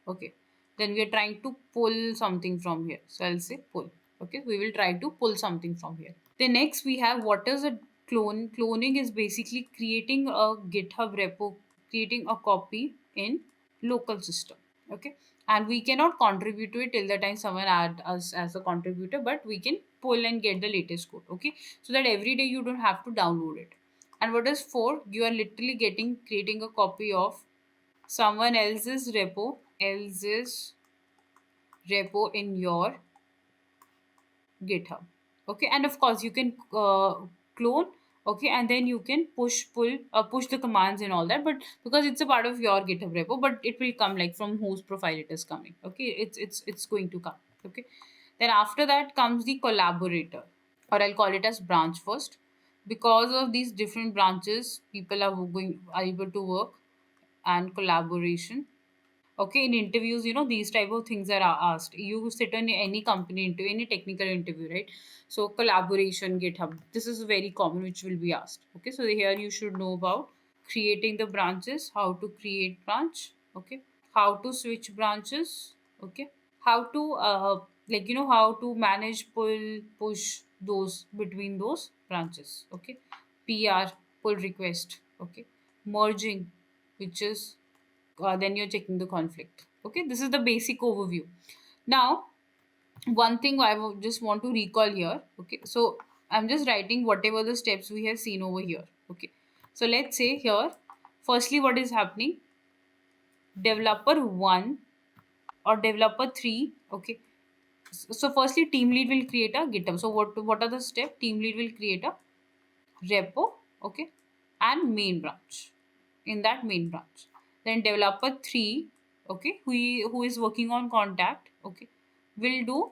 okay, then we are trying to pull something from here, so I'll say pull. Okay, we will try to pull something from here. Then next we have, what is a cloning is basically creating a GitHub repo, creating a copy in local system. Okay, and we cannot contribute to it till the time someone add us as a contributor, but we can pull and get the latest code. Okay, so that every day you don't have to download it. And what is for, you are literally getting creating a copy of someone else's repo in your GitHub. Okay, and of course you can clone. Okay, and then you can push the commands and all that, but because it's a part of your GitHub repo, but it will come like from whose profile it is coming. Okay, it's going to come. Okay, then after that comes the collaborator, or I'll call it as branch first. Because of these different branches, people are able to work, and collaboration. Okay, in interviews, these type of things are asked. You sit in any company into any technical interview, right? So collaboration, GitHub, this is very common, which will be asked. Okay, so here you should know about creating the branches, how to create branch. Okay, how to switch branches. Okay, how to how to manage, pull, push those between those branches. Okay, PR, pull request. Okay, merging, which is then you're checking the conflict. Okay, this is the basic overview. Now, one thing I would just want to recall here. Okay, so I'm just writing whatever the steps we have seen over here. Okay, so let's say here, firstly, what is happening? Developer 1 or developer 3. Okay, so firstly, team lead will create a GitHub. So what are the steps? Team lead will create a repo. Okay, and main branch. In that main branch, then developer 3, okay, who is working on contact, okay, will do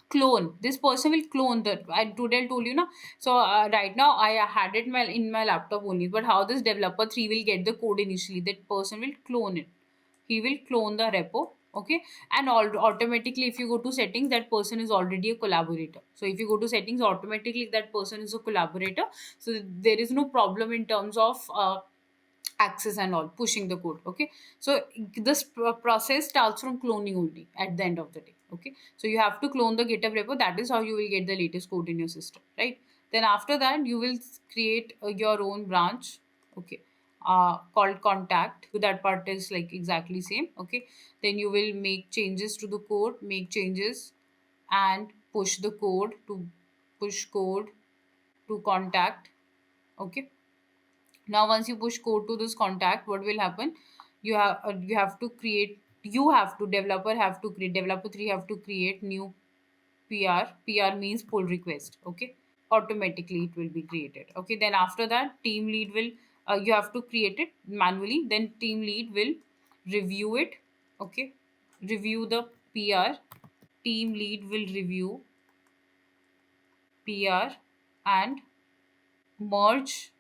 clone. This person will clone that. I told you, so right now I had it in my laptop only, but how this developer 3 will get the code initially, that person will clone it. He will clone the repo. Okay, and automatically, if you go to settings, that person is already a collaborator. So if you go to settings, automatically that person is a collaborator. So there is no problem in terms of access and all, pushing the code. Okay, so this process starts from cloning only at the end of the day. Okay, so you have to clone the GitHub repo. That is how you will get the latest code in your system, right? Then after that you will create your own branch. Okay, called contact. So that part is like exactly same. Okay, then you will make changes to the code, make changes, and push code to contact. Okay, now once you push code to this contact, what will happen? You have to create, you have to developer have to create, developer 3 have to create new pr means pull request. Okay, automatically it will be created. Okay, then after that team lead will, you have to create it manually, then team lead will review it. Okay, review the pr, team lead will review pr and merge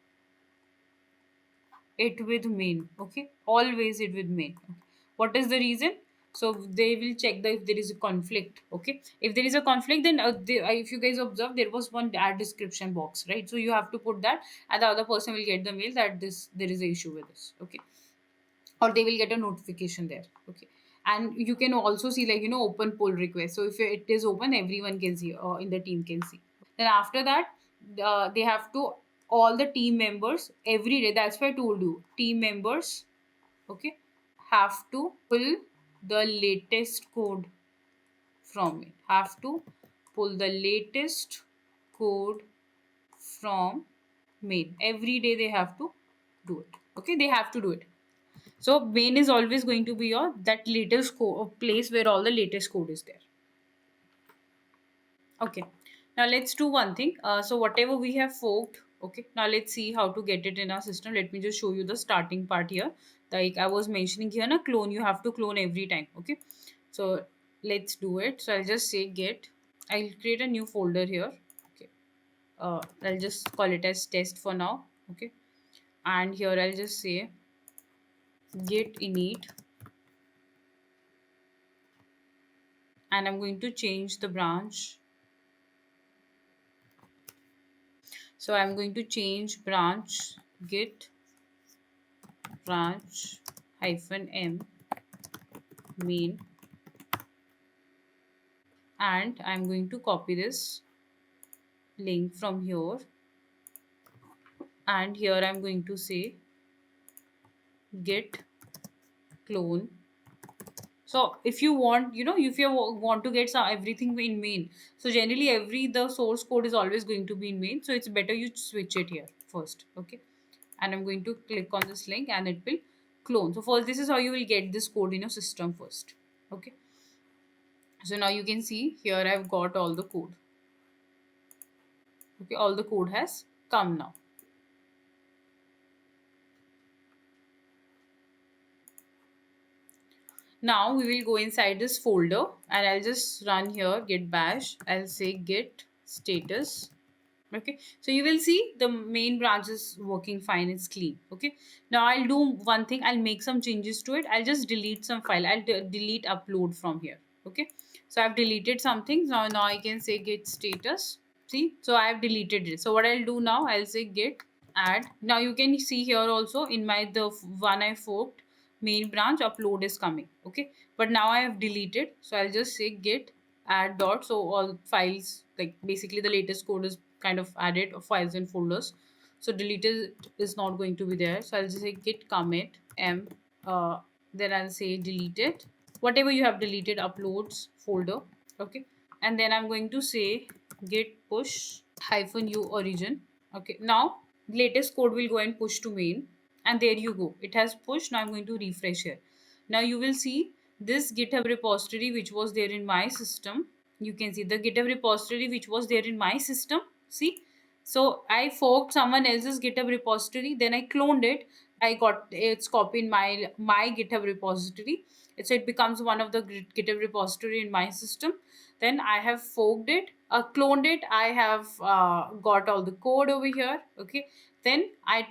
it with main. Okay, always it with main. Okay. What is the reason? So they will check that if there is a conflict. Okay, if there is a conflict, then if you guys observe, there was one add description box, right? So you have to put that, and the other person will get the mail that this there is a issue with this. Okay, or they will get a notification there. Okay, and you can also see, like, open pull request. So if it is open, everyone can see, in the team can see. Then after that, they have to, all the team members every day, that's why I told you, team members, okay, have to pull the latest code from it, have to pull the latest code from main. Every day they have to do it. Okay, they have to do it. So main is always going to be your that latest place where all the latest code is there. Okay. Now let's do one thing. So whatever we have forked, okay. Now let's see how to get it in our system. Let me just show you the starting part here. Like I was mentioning here, na clone. You have to clone every time. Okay. So let's do it. So I'll just say git. I'll create a new folder here. Okay. I'll just call it as test for now. Okay. And here I'll just say git init, and I'm going to change the branch. So I'm going to change branch git branch hyphen m main, and I'm going to copy this link from here, and here I'm going to say git clone. So if you want, if you want to get some everything in main, so generally every the source code is always going to be in main, so it's better you switch it here first. Okay, and I'm going to click on this link and it will clone. So first, this is how you will get this code in your system first. Okay, so now you can see here I've got all the code. Okay, all the code has come now. Now we will go inside this folder and I'll just run here git bash. I'll say git status. Okay, so you will see the main branch is working fine, it's clean. Okay, now I'll do one thing, I'll make some changes to it. I'll just delete some file. I'll delete upload from here. Okay, so I've deleted something. Now I can say git status. See, so I have deleted it. So what I'll do now, I'll say git add. Now you can see here also in my the one I forked main branch upload is coming. Okay, but now I have deleted, so I'll just say git add dot, so all files, like basically the latest code is kind of added of files and folders. So deleted is not going to be there, so I'll just say git commit m, then I'll say deleted whatever you have deleted uploads folder. Okay, and then I'm going to say git push hyphen u origin. Okay, now latest code will go and push to main, and there you go, it has pushed. Now I'm going to refresh here. Now you will see this GitHub repository which was there in my system. You can see the GitHub repository which was there in my system. See, so I forked someone else's GitHub repository, then I cloned it. I got its copy in my GitHub repository. So it becomes one of the GitHub repository in my system. Then I have forked it, cloned it. I have got all the code over here. Okay, then I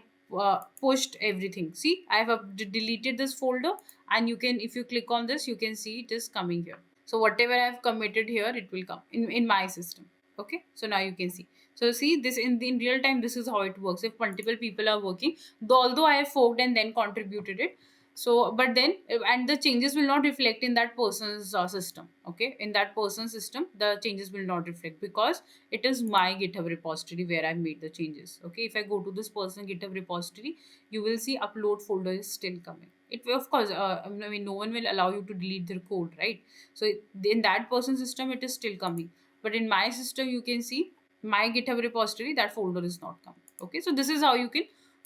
pushed everything. See, I have deleted this folder, and you can, if you click on this, you can see it is coming here. So whatever I have committed here, it will come in my system. Okay, so now you can see. So see, this in real time, this is how it works. If multiple people are working, though although I have forked and then contributed it, so but then and the changes will not reflect in that person's system. Okay, in that person's system, the changes will not reflect because it is my GitHub repository where I made the changes. Okay, if I go to this person GitHub repository, you will see upload folder is still coming. It will, of course, I mean, no one will allow you to delete their code, right? So in that person's system, it is still coming, but in my system, you can see my GitHub repository, that folder is not coming. Okay, so this is how you can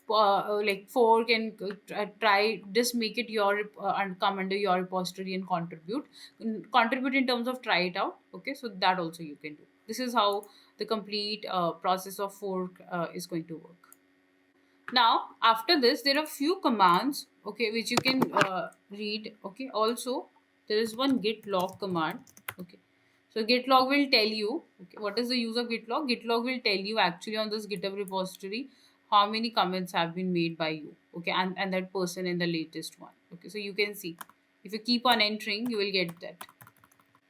like fork and try just make it your and come under your repository and contribute in terms of try it out. Okay, so that also you can do. This is how the complete process of fork is going to work. Now after this, there are few commands, okay, which you can read. Okay, also there is one git log command. Okay, so git log will tell you, okay, what is the use of git log. Git log will tell you actually on this GitHub repository how many comments have been made by you, okay, and that person in the latest one. Okay, so you can see if you keep on entering, you will get that.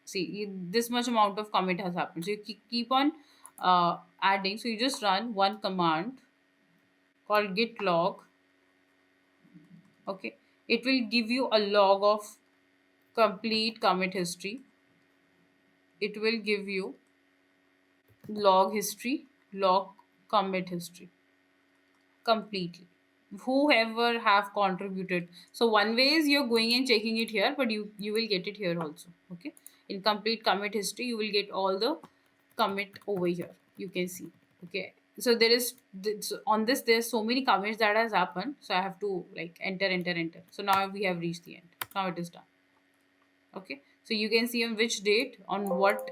See, this much amount of commit has happened, so you keep on adding. So you just run one command called git log. Okay, it will give you a log of complete commit history. It will give you log history, log commit history completely, whoever have contributed. So one way is you're going and checking it here, but you will get it here also. Okay, in complete commit history, you will get all the commit over here, you can see. Okay, so there is on this, there's so many commits that has happened, so I have to like enter. So now we have reached the end. Now it is done. Okay, so you can see on which date, on what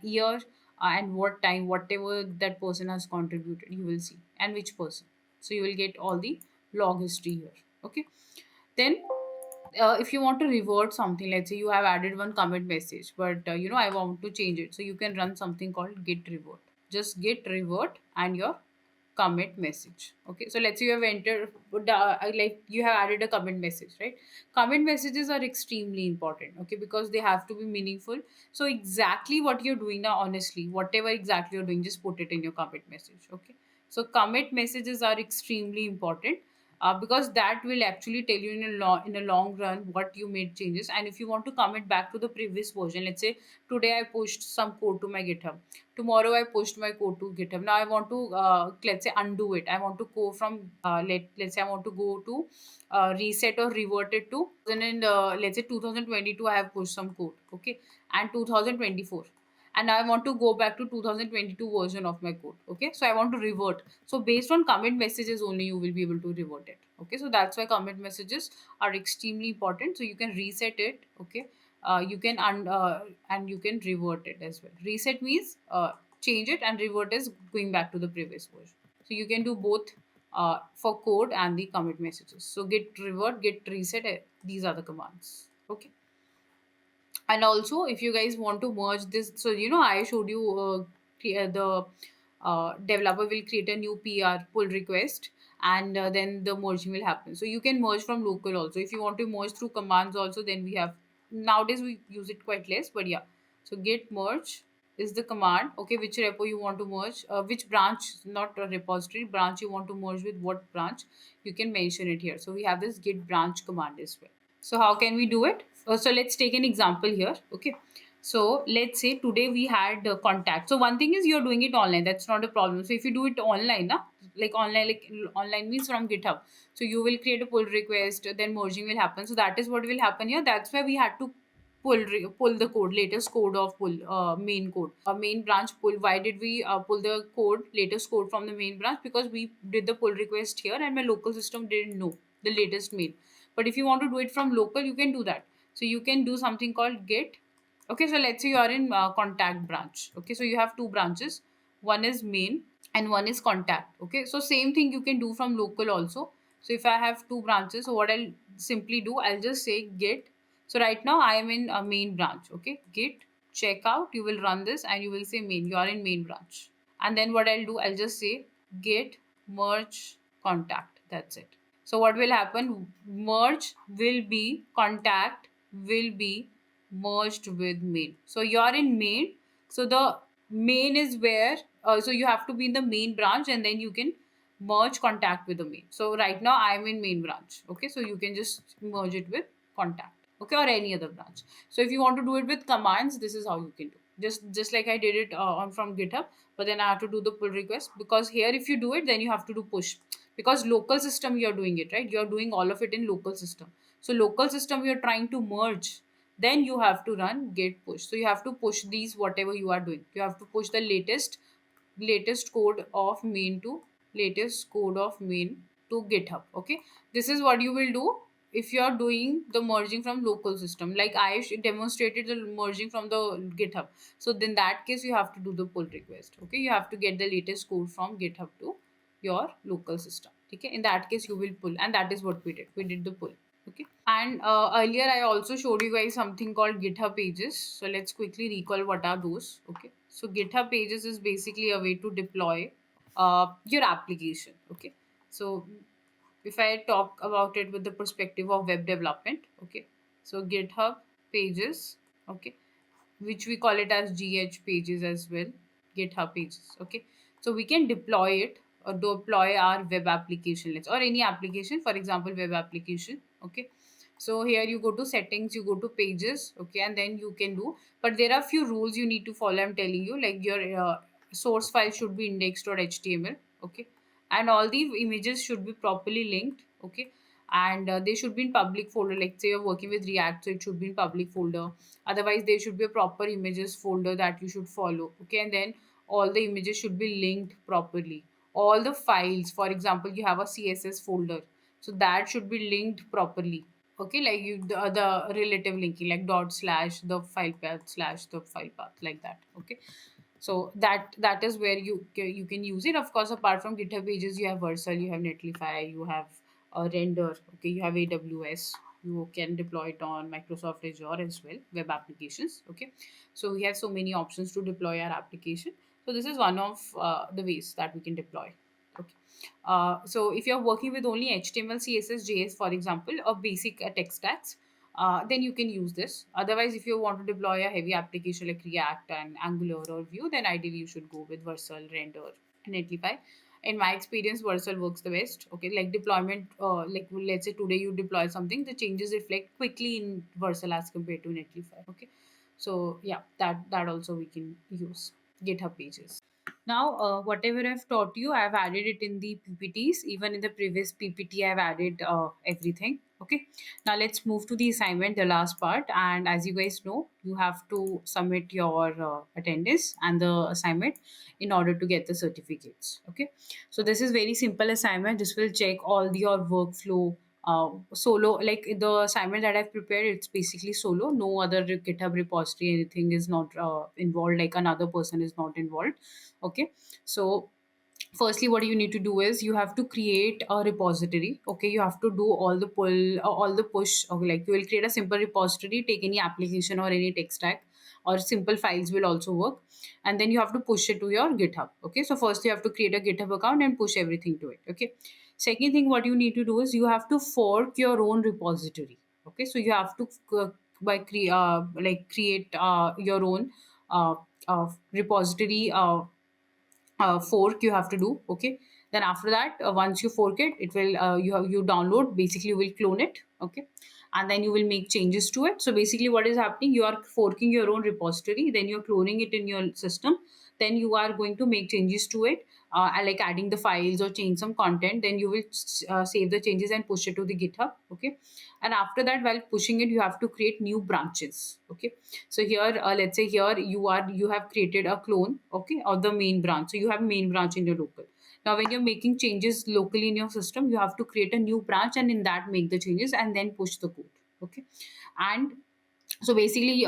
year, and what time, whatever that person has contributed, you will see, and which person. So you will get all the log history here. Okay, then if you want to revert something, let's say you have added one commit message, but I want to change it, so you can run something called git revert. Just git revert and your commit message. Okay, so let's say you have entered like you have added a commit message, right? Commit messages are extremely important, okay, because they have to be meaningful. So exactly what you're doing now, honestly, whatever exactly you're doing, just put it in your commit message. Okay, so commit messages are extremely important, because that will actually tell you in a long run what you made changes. And if you want to commit back to the previous version, let's say today I pushed some code to my GitHub, tomorrow I pushed my code to GitHub, now I want to let's say undo it. I want to go from let's say I want to go to reset or revert it to, and let's say 2022 I have pushed some code, okay, and 2024, and now I want to go back to 2022 version of my code. Okay, so I want to revert. So based on commit messages only, you will be able to revert it. Okay, so that's why commit messages are extremely important. So you can reset it. Okay, you can and you can revert it as well. Reset means change it, and revert is going back to the previous version. So you can do both for code and the commit messages. So git revert, git reset, these are the commands. Okay, and also if you guys want to merge this, so I showed you the developer will create a new PR pull request, and then the merging will happen. So you can merge from local also. If you want to merge through commands also, then we have, nowadays we use it quite less, but yeah. So git merge is the command. Okay, which repo you want to merge, which branch, not a repository, branch you want to merge with, what branch, you can mention it here. So we have this git branch command as well. So how can we do it? So let's take an example here. Okay. So let's say today we had contact. So one thing is you're doing it online. That's not a problem. So if you do it online, like online means from GitHub. So you will create a pull request, then merging will happen. So that is what will happen here. That's why we had to pull the code, latest code of pull main code, main branch pull. Why did we pull the code, latest code from the main branch? Because we did the pull request here, and my local system didn't know the latest main. But if you want to do it from local, you can do that. So you can do something called git. Okay, so let's say you are in contact branch. Okay, so you have two branches, one is main and one is contact. Okay, so same thing you can do from local also. So if I have two branches, so what I'll simply do, I'll just say git. So right now I am in a main branch. Okay, git checkout, you will run this and you will say main, you are in main branch. And then what I'll do, I'll just say git merge contact. That's it. So what will happen? Merge will be, contact will be merged with main. So you're in main. So the main is where so you have to be in the main branch, and then you can merge contact with the main. So right now I'm in main branch. Okay, so you can just merge it with contact. Okay, or any other branch. So if you want to do it with commands, this is how you can do. Just like I did it on from GitHub, but then I have to do the pull request, because here if you do it, then you have to do push, because local system you're doing it, right? You're doing all of it in local system. So local system you're trying to merge, then you have to run git push. So you have to push these whatever you are doing. You have to push the latest code of main to latest code of main to GitHub. Okay, this is what you will do if you are doing the merging from local system, like I demonstrated the merging from the GitHub. So then that case you have to do the pull request. Okay, you have to get the latest code from GitHub to your local system. Okay, in that case you will pull, and that is what we did the pull. Okay, and earlier I also showed you guys something called GitHub pages. So let's quickly recall what are those. Okay, so GitHub pages is basically a way to deploy your application. Okay, so if I talk about it with the perspective of web development, okay, so GitHub pages, okay, which we call it as GH pages as well, GitHub pages. Okay, so we can deploy it or deploy our web application, let's, or any application, for example, web application. Okay, so here you go to settings, you go to pages, okay, and then you can do. But there are few rules you need to follow. I'm telling you, like your source file should be index.html. Okay, and all the images should be properly linked. Okay, and they should be in public folder, like say you're working with React, so it should be in public folder. Otherwise there should be a proper images folder that you should follow. Okay, and then all the images should be linked properly. All the files, for example, you have a CSS folder, so that should be linked properly. Okay, like you the relative linking, like dot slash the file path slash the file path, like that. Okay, so that is where you can use it. Of course, apart from GitHub pages, you have Vercel, you have Netlify, you have Render. Okay, you have AWS. You can deploy it on Microsoft Azure as well, web applications. Okay, so we have so many options to deploy our application. So this is one of the ways that we can deploy. Okay, so if you're working with only HTML, CSS, JS, for example, or basic tech stacks, then you can use this. Otherwise, if you want to deploy a heavy application like React and Angular or Vue, then ideally you should go with Vercel, Render, and Netlify. In my experience, Vercel works the best. Okay, like deployment, like let's say today you deploy something, the changes reflect quickly in Vercel as compared to Netlify. Okay, so yeah, that also we can use GitHub pages. Now, whatever I've taught you, I've added it in the PPTs. Even in the previous PPT, I've added everything. Okay. Now, let's move to the assignment, the last part. And as you guys know, you have to submit your attendance and the assignment in order to get the certificates. Okay. So, this is very simple assignment. This will check all your workflow. Solo, like the assignment that I've prepared, it's basically solo. No other GitHub repository, anything is not involved, like another person is not involved. Okay, so firstly what you need to do is you have to create a repository. Okay, you have to do all the pull, all the push. Okay, like you will create a simple repository, take any application or any tech stack, or simple files will also work, and then you have to push it to your GitHub. Okay, so first you have to create a GitHub account and push everything to it. Okay, second thing what you need to do is you have to fork your own repository. Okay, so you have to create your own repository fork you have to do. Okay, then after that, once you fork it, it will you download, basically you will clone it. Okay, and then you will make changes to it. So basically what is happening, you are forking your own repository, then you're cloning it in your system, then you are going to make changes to it, and like adding the files or change some content, then you will save the changes and push it to the GitHub. Okay, and after that, while pushing it, you have to create new branches. Okay, so here let's say here you have created a clone, okay, of the main branch. So you have main branch in your local. Now when you're making changes locally in your system, you have to create a new branch, and in that make the changes and then push the code. Okay, and so basically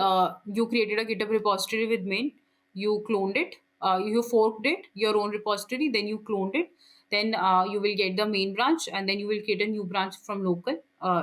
you created a GitHub repository with main, you cloned it, you forked it your own repository, then you cloned it, then you will get the main branch, and then you will create a new branch from local,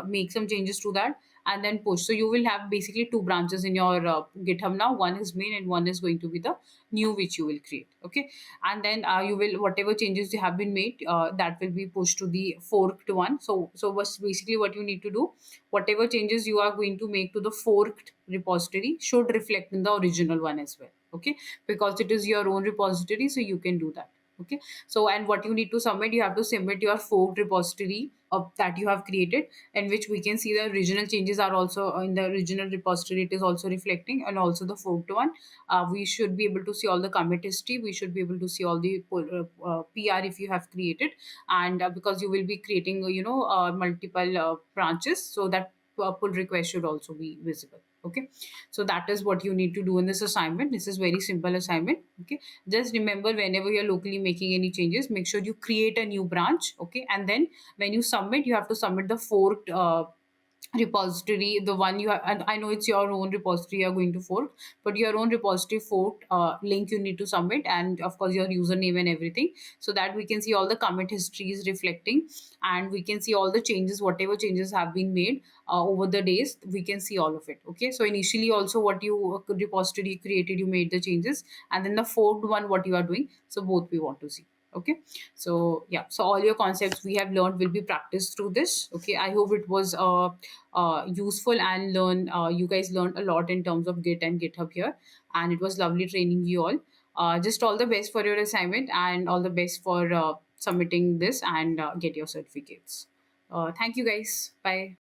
make some changes to that, and then push. So you will have basically two branches in your GitHub now. One is main and one is going to be the new which you will create. Okay, and then you will, whatever changes you have been made, that will be pushed to the forked one. So what's basically what you need to do, whatever changes you are going to make to the forked repository should reflect in the original one as well. Okay, because it is your own repository, so you can do that. Okay, so and what you need to submit, you have to submit your forked repository that you have created, in which we can see the original changes are also in the original repository, it is also reflecting, and also the forked one. We should be able to see all the commit history, we should be able to see all the PR if you have created. And because you will be creating multiple branches, so that pull request should also be visible. Okay, so that is what you need to do in this assignment. This is very simple assignment. Okay, just remember, whenever you're locally making any changes, make sure you create a new branch. Okay, and then when you submit, you have to submit the forked repository, the one you have. And I know it's your own repository you're going to fork, but your own repository forked link you need to submit, and of course your username and everything, so that we can see all the commit histories reflecting, and we can see all the changes, whatever changes have been made over the days, we can see all of it. Okay, so initially also what you repository created, you made the changes, and then the forked one what you are doing, so both we want to see. Okay, so yeah, so all your concepts we have learned will be practiced through this. Okay, I hope it was useful, and you guys learned a lot in terms of Git and GitHub here, and it was lovely training you all. Just all the best for your assignment, and all the best for submitting this, and get your certificates. Thank you guys, bye.